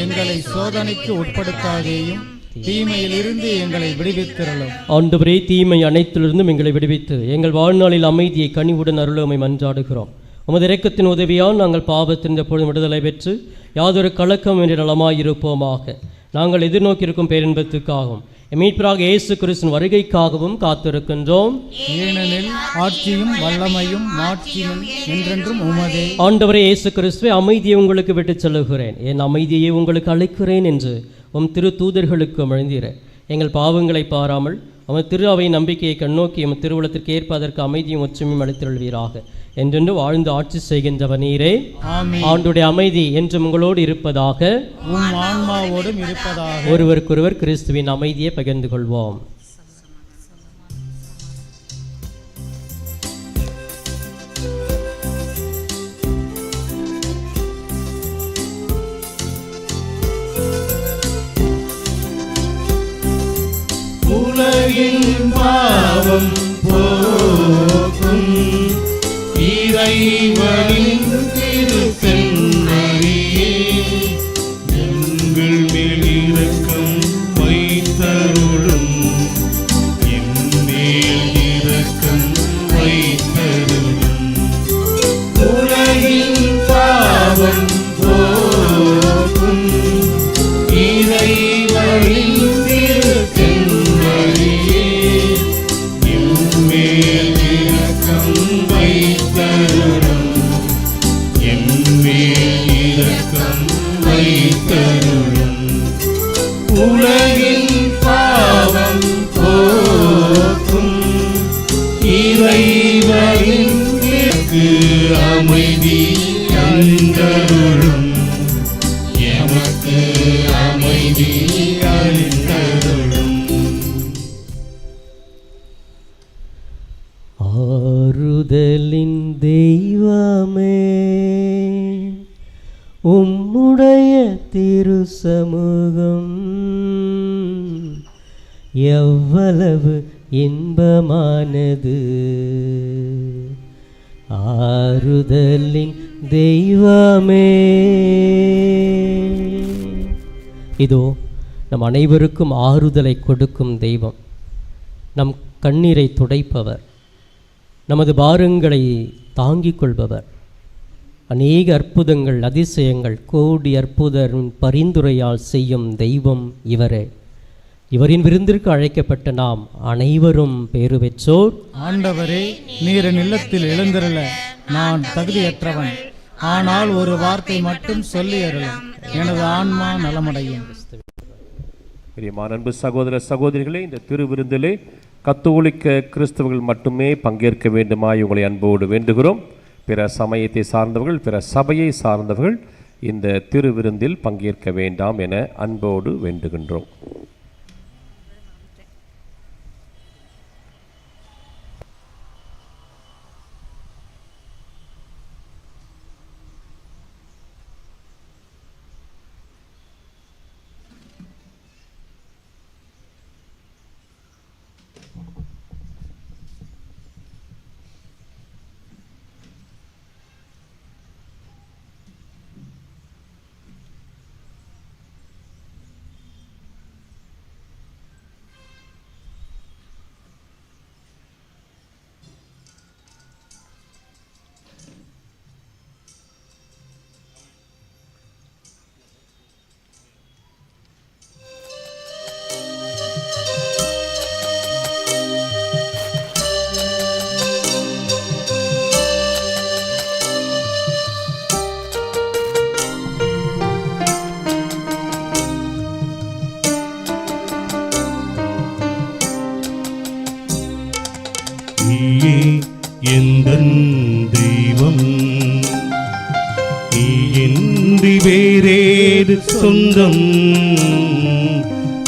எங்களை சோதனைக்கு உட்படுத்தாதேயும், தீமையிலிருந்து எங்களை விடுவித்திரளும். ஆண்டவரே, தீமை அனைத்திலிருந்தும் எங்களை விடுவித்து எங்கள் வாழ்நாளில் அமைதியை கனிவுடன் அருளுமை மன்றாடுகிறோம். உமது இரக்கத்தின் உதவியால் நாங்கள் பாவத்தின் எப்பொழுதும் விடுதலை பெற்று யாதொரு கலக்கம் என்று நலமாயிருப்போமாக. நாங்கள் எதிர்நோக்கியிருக்கும் பேரின்பத்துக்காகவும் மீட்பராக இயேசு கிறிஸ்துவின் வருகைக்காகவும் காத்திருக்கின்றோம். ஏனெனில் ஆட்சியும் வல்லமையும் மாட்சியும் என்றென்றும் உமதே. ஆண்டவரே இயேசு கிறிஸ்துவே, அமைதியை உங்களுக்கு விட்டுச் செல்லுகிறேன், என் அமைதியை உங்களுக்கு அளிக்கிறேன் என்று உம் திரு தூதர்களுக்கு அமழ்ந்தீர. எங்கள் பாவங்களை பாராமல் உமது திரு அவை நம்பிக்கையை கண்ணோக்கி எம் திருவுளத்திற்கு ஏற்ப அதற்கு அமைதியும் ஒற்றுமையும் அளித்தருள்வீராக. என்றென்று வாழ்ந்து ஆட்சி செய்கின்றவர் நீரே. ஆண்டுடைய அமைதி என்றும் உங்களோடு இருப்பதாக, உம் ஆன்மாவோடும் இருப்பதாக. ஒருவருக்கொருவர் கிறிஸ்துவின் அமைதியை பகிர்ந்து கொள்வோம். உலகின் பாவம் போக்கும் இறைவனின் திருச்செம்மறியே, எங்கள் மேல் இரக்கம் வைத்தருளும். என் மேல் இரக்கம் வைத்தருளும். உலகின் பாவம் போக்கும் இறைவனின் திருச்செம்மறியே, என் மேல் இரக்கம் வைத்தருளும். என் மேல் இரக்கம் வைத்தருளும். உலகின் பாவம் போக்கும் இறைவனின் அமைதி அளித்தருளும். எமக்கு அமைதி அளித்தருளும். தெய்வமே உம்முடைய திரு சமூகம் எவ்வளவு இன்பமானது. ஆறுதலின் தெய்வமே. இதோ நம் அனைவருக்கும் ஆறுதலை கொடுக்கும் தெய்வம், நம் கண்ணீரை துடைப்பவர், நமது பாரங்களை தாங்கிக் கொள்பவர், அநேக அற்புதங்கள் அதிசயங்கள் கோடி அற்புதரின் பரிந்துரையால் செய்யும் தெய்வம் இவரே. இவரின் விருந்திற்கு அழைக்கப்பட்ட நாம் அனைவரும் பேறு பெற்றோர். ஆண்டவரே, நீர் என் இல்லத்தில் எழுந்திருள நான் தகுதியற்றவன், ஆனால் ஒரு வார்த்தை மட்டும் சொல்லி அருளும், எனது ஆன்மா நலமடையும். பிரியமான அன்பு சகோதர சகோதரிகளே, இந்த திருவிருந்திலே கத்தோலிக்க கிறிஸ்தவர்கள் மட்டுமே பங்கேற்க வேண்டுமாய் உங்களை அன்போடு வேண்டுகிறோம். பிற சமயத்தை சார்ந்தவர்கள், பிற சபையை சார்ந்தவர்கள் இந்த திருவிருந்தில் பங்கேற்க வேண்டாம் என அன்போடு வேண்டுகின்றோம். நீயே எந்தன் தெய்வம், நீயின்றி வேறேது சொந்தம்.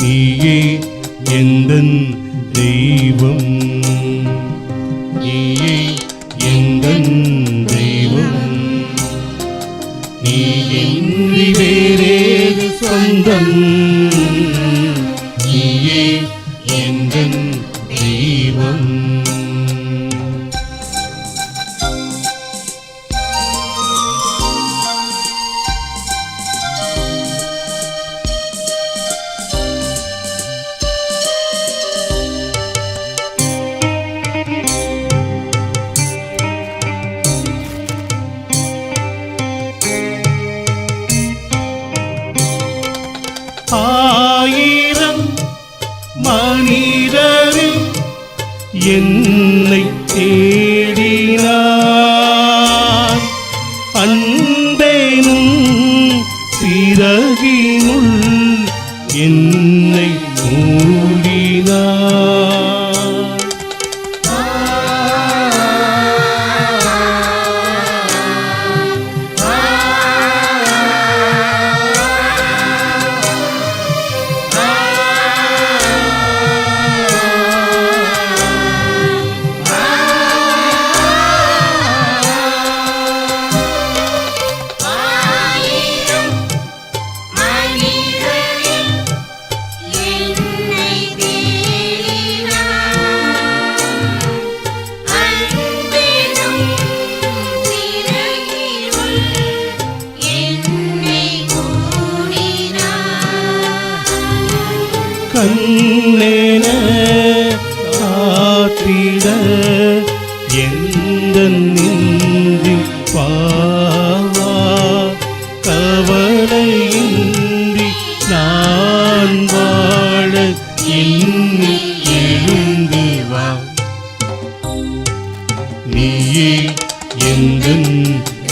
நீயே எந்தன் தெய்வம், நீயே எந்தன் தெய்வம். நீயின்றி வேறேது சொந்தம். நீயே எந்தன் தெய்வம். ஆயிரம் மனிதரில் என்னை தேடினார், அன்பேனும் சிறகினுள் என்னை மூடினார். கண்ணென காத்திட எந்த நெஞ்சில் பாவா, கவலையின்றி நான் வாழ எண்ணி எழுந்து வா. நீயே எந்தன்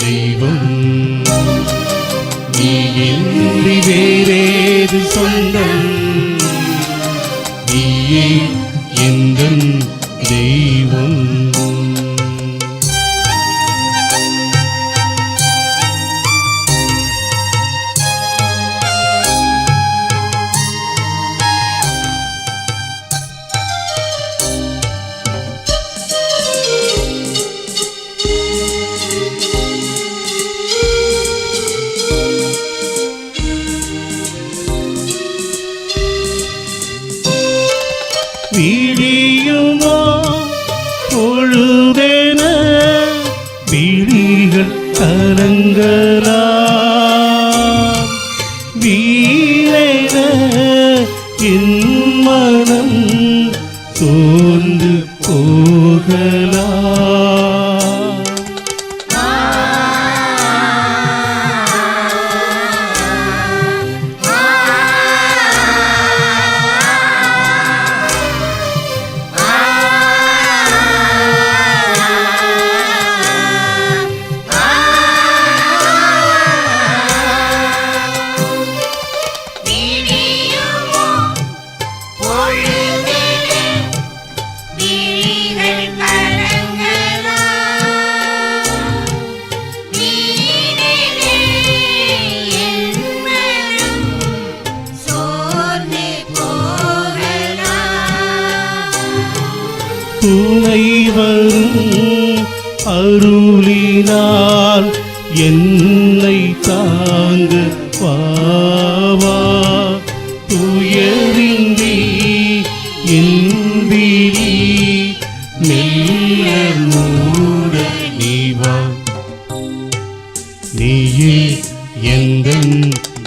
தெய்வம், நீயின்றி வேறேது சொந்தம். நீயே எந்தன் தெய்வம். கைகள் கலங்கலாம், வீரென என் மனம் சோர்ந்து போகலாம். துணை வரும் அருளினால் என்னை தாங்க பாவா, துயரின்றி என் விழி மெல்ல மூட நீவா. நீயே எந்தன்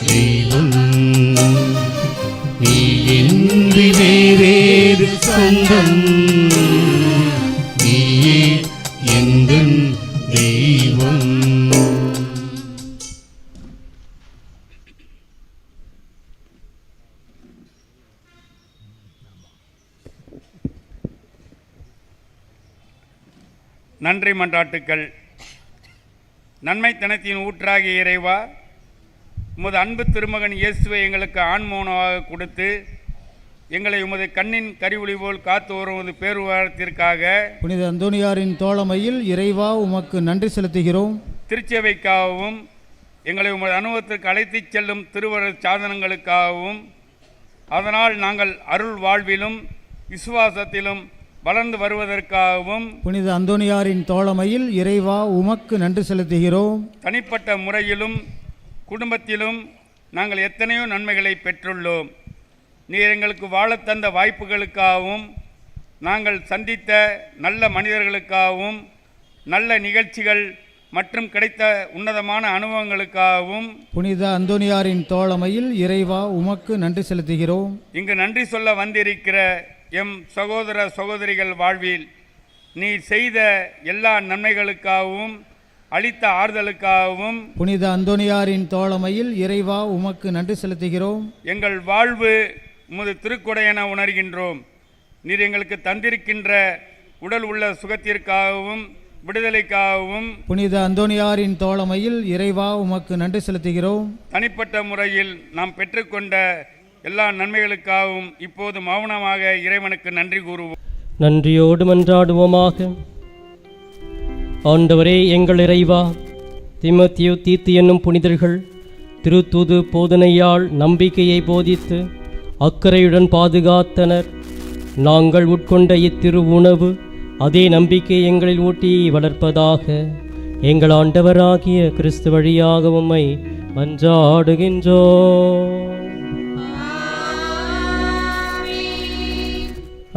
தெய்வம், நீ என்று வேறேது சொந்தம், நீயே எந்தன் தெய்வம். நன்றி மன்றாட்டுக்கள். நன்மை தனத்தின் ஊற்றாகிய இறைவா, உமது அன்பு திருமகன் இயேசுவை எங்களுக்கு ஆண்மோனாக கொடுத்து எங்களை உமது கண்ணின் கரிவுளி போல் காத்து வருவது பேருவாரத்திற்காக புனித அந்தோனியாரின் தோழமையில் இறைவா உமக்கு நன்றி செலுத்துகிறோம். திருச்சபைக்காகவும் எங்களை உமது அனுபவத்திற்கு அழைத்துச் செல்லும் திருவருட் சாதனங்களுக்காகவும், அதனால் நாங்கள் அருள் வாழ்விலும் விசுவாசத்திலும் வளர்ந்து வருவதற்காகவும் புனித அந்தோனியாரின் தோழமையில் இறைவா உமக்கு நன்றி செலுத்துகிறோம். தனிப்பட்ட முறையிலும் குடும்பத்திலும் நாங்கள் எத்தனையோ நன்மைகளை பெற்றுள்ளோம். நீர் எங்களுக்கு வாழத் தந்த வாய்ப்புகளுக்காகவும், நாங்கள் சந்தித்த நல்ல மனிதர்களுக்காகவும், நல்ல நிகழ்ச்சிகள் மற்றும் கிடைத்த உன்னதமான அனுபவங்களுக்காகவும் புனித அந்தோனியாரின் தோழமையில் இறைவா உமக்கு நன்றி செலுத்துகிறோம். இங்கு நன்றி சொல்ல வந்திருக்கிற எம் சகோதர சகோதரிகள் வாழ்வில் நீ செய்த எல்லா நன்மைகளுக்காகவும் அளித்த ஆறுதலுக்காகவும் புனித அந்தோனியாரின் தோழமையில் இறைவா உமக்கு நன்றி செலுத்துகிறோம். எங்கள் வாழ்வு உமது திருக்கொடை என உணர்கின்றோம். நீர் எங்களுக்கு தந்திருக்கின்ற உடல் உள்ள சுகத்திற்காகவும் விடுதலைக்காகவும் புனித அந்தோனியாரின் தோழமையில் இறைவா உமக்கு நன்றி செலுத்துகிறோம். தனிப்பட்ட முறையில் நாம் பெற்றுக்கொண்ட எல்லா நன்மைகளுக்காகவும் இப்போது மௌனமாக இறைவனுக்கு நன்றி கூறுவோம். நன்றியோடு மன்றாடுவோமாக. ஆண்டவரே எங்கள் இறைவா, தீமோத்தேயு தீத்து என்னும் புனிதர்கள் திருத்தூது போதனையால் நம்பிக்கையை போதித்து அக்கறையுடன் பாதுகாத்தனர். நாங்கள் உட்கொண்ட இத்திரு உணவு அதே நம்பிக்கை எங்களில் ஊட்டி வளர்ப்பதாக. எங்கள் ஆண்டவராகிய கிறிஸ்து வழியாக உம்மை மன்றாடுகின்றோம்.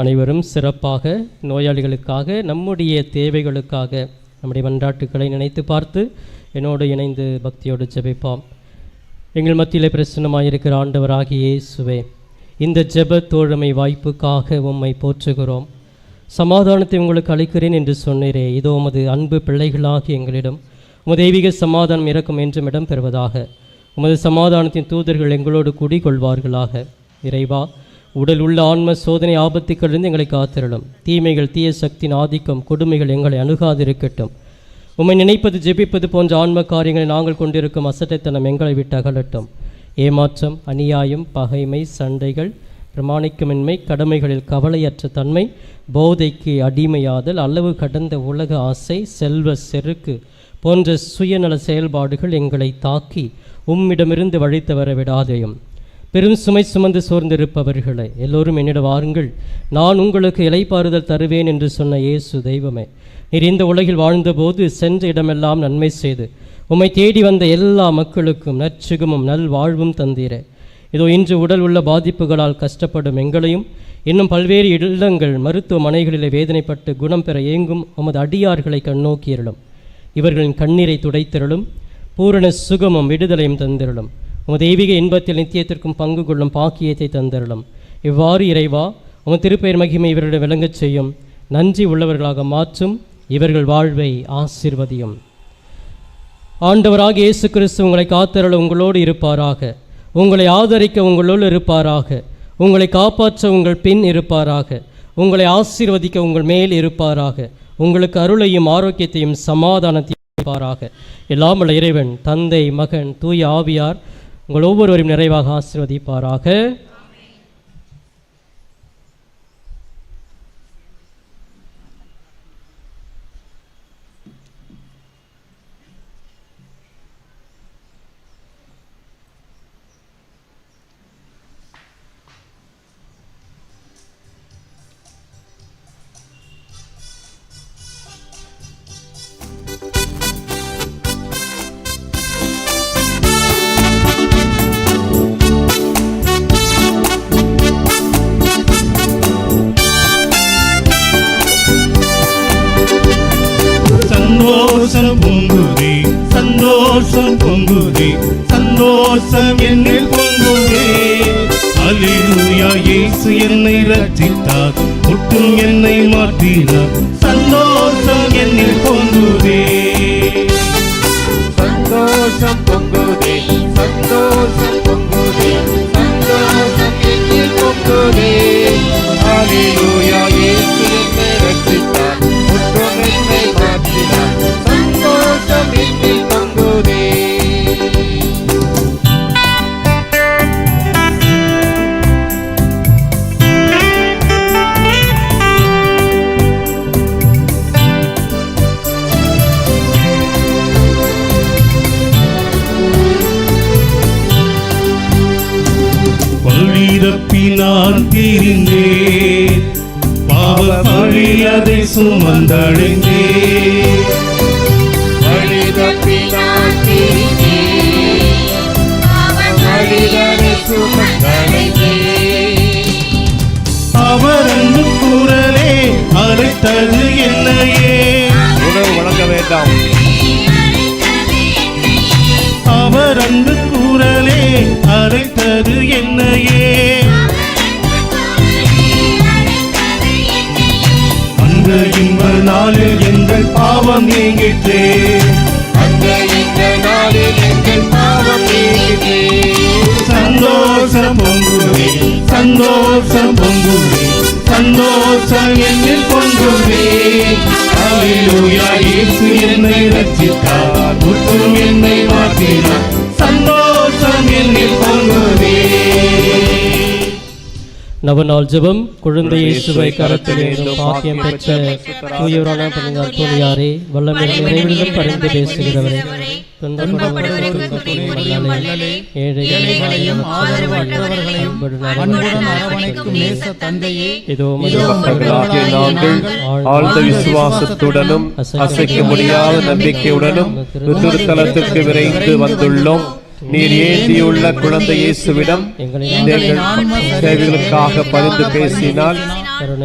அனைவரும் சிறப்பாக நோயாளிகளுக்காக, நம்முடைய தேவைகளுக்காக நம்முடைய மன்றாட்டுக்களை நினைத்து பார்த்து என்னோடு இணைந்து பக்தியோடு ஜெபிப்போம். எங்கள் மத்தியிலே பிரசன்னமாயிருக்கிற ஆண்டவராகிய இயேசுவே, இந்த ஜெப தோழமை வாய்ப்புக்காக உம்மை போற்றுகிறோம். சமாதானத்தை உங்களுக்கு அளிக்கிறேன் என்று சொன்னீரே, இதோ உமது அன்பு பிள்ளைகளாகி எங்களிடம் உமது தெய்வீக சமாதானம் இறக்கும் என்றும் இடம் பெறுவதாக. உமது சமாதானத்தின் தூதர்கள் எங்களோடு குடிகொள்வார்களாக. இறைவா, உடல் உள்ள ஆன்ம சோதனை ஆபத்துக்களிலிருந்து எங்களை காத்திரலும். தீமைகள், தீய சக்தியின் ஆதிக்கம், கொடுமைகள் எங்களை அணுகாதிருக்கட்டும். உம்மை நினைப்பது, ஜெபிப்பது போன்ற ஆன்ம காரியங்களை நாங்கள் கொண்டிருக்கும் அசட்டைத்தனம் எங்களை விட்டு அகலட்டும். ஏமாற்றம், அநியாயம், பகைமை, சண்டைகள், பிரமாணிக்கமின்மை, கடமைகளில் கவலையற்ற தன்மை, போதைக்கு அடிமையாதல், அளவு கடந்த உலக ஆசை, செல்வ செருக்கு போன்ற சுயநல செயல்பாடுகள் எங்களை தாக்கி உம்மிடமிருந்து வழித்து வர விடாதையும். பெரும் சுமை சுமந்து சோர்ந்திருப்பவர்களை எல்லோரும் என்னிடம் வாருங்கள், நான் உங்களுக்கு இளைப்பாறுதல் தருவேன் என்று சொன்ன இயேசு தெய்வமே, நீர் இந்த உலகில் வாழ்ந்தபோது சென்ற இடமெல்லாம் நன்மை செய்து உம்மை தேடி வந்த எல்லா மக்களுக்கும் நற்சுகமும் நல் வாழ்வும் தந்தீர. இதோ இன்று உடல் உள்ள பாதிப்புகளால் கஷ்டப்படும் எங்களையும், இன்னும் பல்வேறு இல்லங்கள் மருத்துவமனைகளிலே வேதனைப்பட்டு குணம் பெற ஏங்கும் உமது அடியார்களை கண்ணோக்கியிருளும். இவர்களின் கண்ணீரை துடைத்திரளும். பூரண சுகமும் விடுதலையும் தந்திரளும். உமது தெய்வீக இன்பத்தில் நித்தியத்திற்கும் பங்கு கொள்ளும் பாக்கியத்தை தந்திரளும். இவ்வாறு இறைவா உமது திருப்பெயர் மகிமை இவர்களிடம் விளங்கச் செய்யும். நன்றி உள்ளவர்களாக மாற்றும். இவர்கள் வாழ்வை ஆசீர்வதியும். ஆண்டவராக இயேசு கிறிஸ்து உங்களை காத்தருள உங்களோடு இருப்பாராக. உங்களை ஆதரிக்க உங்களோடு இருப்பாராக. உங்களை காப்பாற்ற உங்கள் பின் இருப்பாராக. உங்களை ஆசீர்வதிக்க உங்கள் மேல் இருப்பாராக. உங்களுக்கு அருளையும் ஆரோக்கியத்தையும் சமாதானத்தையும் இருப்பாராக. எல்லாம் உள்ள இறைவன் தந்தை, மகன், தூய ஆவியார் உங்கள் ஒவ்வொருவரையும் நிறைவாக ஆசீர்வதிப்பாராக. சந்தோஷம் பொங்குதே, சந்தோஷம் பொங்குதே, சந்தோஷம் என்னில் பொங்குதே. அல்லேலூயா, இயேசு என்னை ரட்சித்தார், ஒட்டும் என்னை மாற்றினார். சந்தோஷம் என்னில் பொங்குதே, சந்தோஷம் பொங்குதே, சந்தோஷம் பொங்குதே, சந்தோஷம் என்னில் பொங்குதே. அல்லேலூயா, இயேசு என்னை ரட்சித்தார், ஒட்டும் என்னை மாற்றினார். சந்தோஷம் என்னில் பொங்குதே. வழிதப்பி நான் தீர்ந்தேன், பாவ பழி அதை சுமந்தடைந்தேன். வழிதப்பி நான் தீர்ந்தேன், வழிதனை சுமந்தடைந்தேன். அவர் அன்பு குரலே அழைத்தது என்னையே. உணவு வழங்க வேண்டாம். அவர் அன்பு குரலே அழைத்தது என்னையே. அந்த இன்ப நாளில் எங்கள் பாவம் நீங்கிற்றே, அந்த இந்த நாளில் எங்கள் பாவம் நீங்கிற்றே. சந்தோஷம் பொங்குதே, சந்தோஷம் பொங்குதே, சந்தோஷம் என்னில் பொங்குதே. அல்லேலூயா, இயேசு என்னை ரட்சித்தார், ஒட்டும் என்னை மாற்றினார். சந்தோஷம் என்னில் பொங்குதே. நவநாள் ஜெபம். குழந்தை இயேசுவை கரத்தில் ஏந்தும் பாக்கியம் பெற்ற தூயவரான புனித அந்தோனியாரே, வல்லமை நிறைவிலும் பரிந்து பேசுகிறவரே, ஏழைகளையும் ஆதரவற்றவர்களையும் அன்புடன் அரவணைக்கும் நேச தந்தையே, இதோ மக்களாகிய நாங்கள் ஆழ்ந்த விசுவாசத்துடனும் அசைக்க முடியாத நம்பிக்கையுடனும் திருத்தலத்திற்கு விரைந்து வந்துள்ளோம். நீர் ஏந்தியுள்ள குழந்தை இயேசுவிடம் எங்கள் தேவைகளுக்காக பரிந்து பேசினால்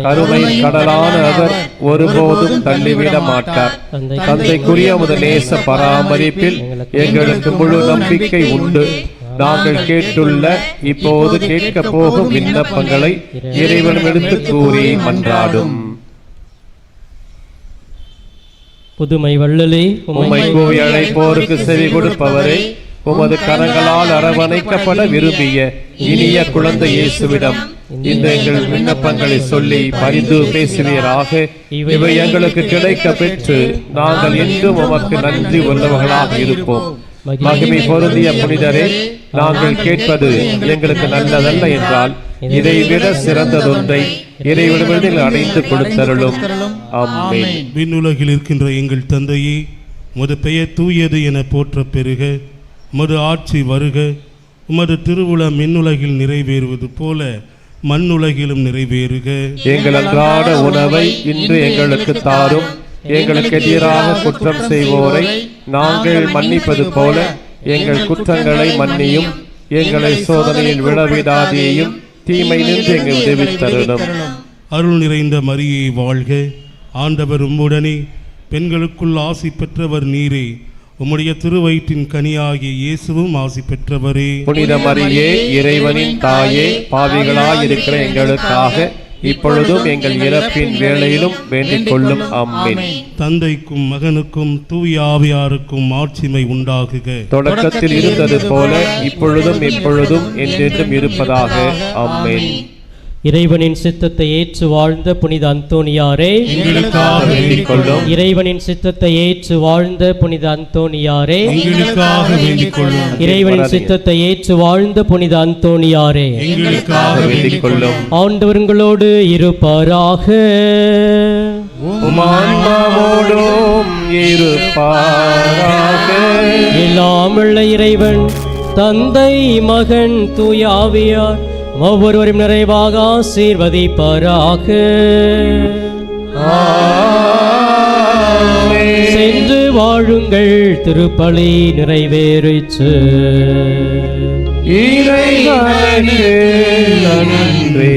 கருணையின் கடலான அவர் ஒருபோதும் தள்ளிவிட மாட்டார். தந்தைக்குரிய உமது நேச பராமரிப்பில் எங்களுக்கு முழு நம்பிக்கை உண்டு. நாங்கள் கேட்டுள்ள இப்போது கேட்க போகும் விண்ணப்பங்களை இறைவன் எடுத்து கூறி மன்றாடும். புதுமை வள்ளலே, உம்மை கூவி அழைப்போருக்கு செவி கொடுப்பவரே, உமது கரங்களால் அரவணைக்கப்பட விரும்பிய இனிய குழந்தை இயேசுவிடம் இந்த எங்கள் விண்ணப்பங்களை சொல்லி பரிந்து பேசுவீராக. இவை எங்களுக்கு கிடைக்க பெற்று நாங்கள் என்றும் உமக்கு நன்றி உள்ளவர்களாக இருப்போம். மகிமை பொருந்திய புனிதரே, நாங்கள் கேட்பது எங்களுக்கு நல்லதல்ல என்றால் இதைவிட சிறந்ததொன்றை இறைவனிடத்தில் அடைந்து கொடுத்தருளும். ஆமென். விண்ணுலகில் இருக்கின்ற எங்கள் தந்தையே, உமது பெயர் தூயது என போற்ற பெருக, உமது ஆட்சி வருக, உமது திருவுளம் மின்னுலகில் நிறைவேறுவது போல மண்ணுலகிலும் நிறைவேறுக. எங்கள் அன்றாட உணவை இன்று எங்களுக்கு தாரும். எங்களுக்கு எதிராக குற்றம் செய்வோரை நாங்கள் மன்னிப்பது போல எங்கள் குற்றங்களை மன்னியும். எங்களை சோதனையில் விழவிடாதேயும், தீமை நின்று எங்கள் உதவி தருணம். அருள் நிறைந்த மரியே வாழ்க, ஆண்டவர் உம்முடனே, பெண்களுக்குள் ஆசி பெற்றவர் நீரே. உம்முடைய திருவயிற்றின் கனியாகிய இயேசுவும் ஆசி பெற்றவரே. புனித மரியே, இறைவனின் தாயே, பாவிகளாய் இருக்கிற எங்களுக்காக இப்பொழுதும் எங்கள் இறப்பின் வேளையிலும் வேண்டிக் கொள்ளும். ஆமென். தந்தைக்கும் மகனுக்கும் தூய ஆவியாருக்கும் ஆட்சிமை உண்டாகுக. தொடக்கத்தில் இருந்தது போல இப்பொழுதும் எப்பொழுதும் என்றென்றும் இருப்பதாக. ஆமென். இறைவனின் சித்தத்தை ஏற்று வாழ்ந்த புனித அந்தோனியாரே, எங்களுக்காக வேண்டிக் கொள்ளும். இறைவனின் சித்தத்தை ஏற்று வாழ்ந்த புனித அந்தோனியாரே, எங்களுக்காக வேண்டிக் கொள்ளும். இறைவனின் சித்தத்தை ஏற்று வாழ்ந்த புனித அந்தோனியாரே, எங்களுக்காக வேண்டிக் கொள்ளும். ஆண்டவர் உங்களோடு இருப்பாராக. உம் ஆன்மாவோடும் இருப்பாராக. எல்லாம் உள்ள இறைவன் தந்தை, மகன், தூய ஆவியார் ஒவ்வொருவரும் நிறைவாக ஆசீர்வதிப்பாராக. சென்று வாழுங்கள், திருப்பலி நிறைவேறிற்று. இறைவனுக்கு நன்றி.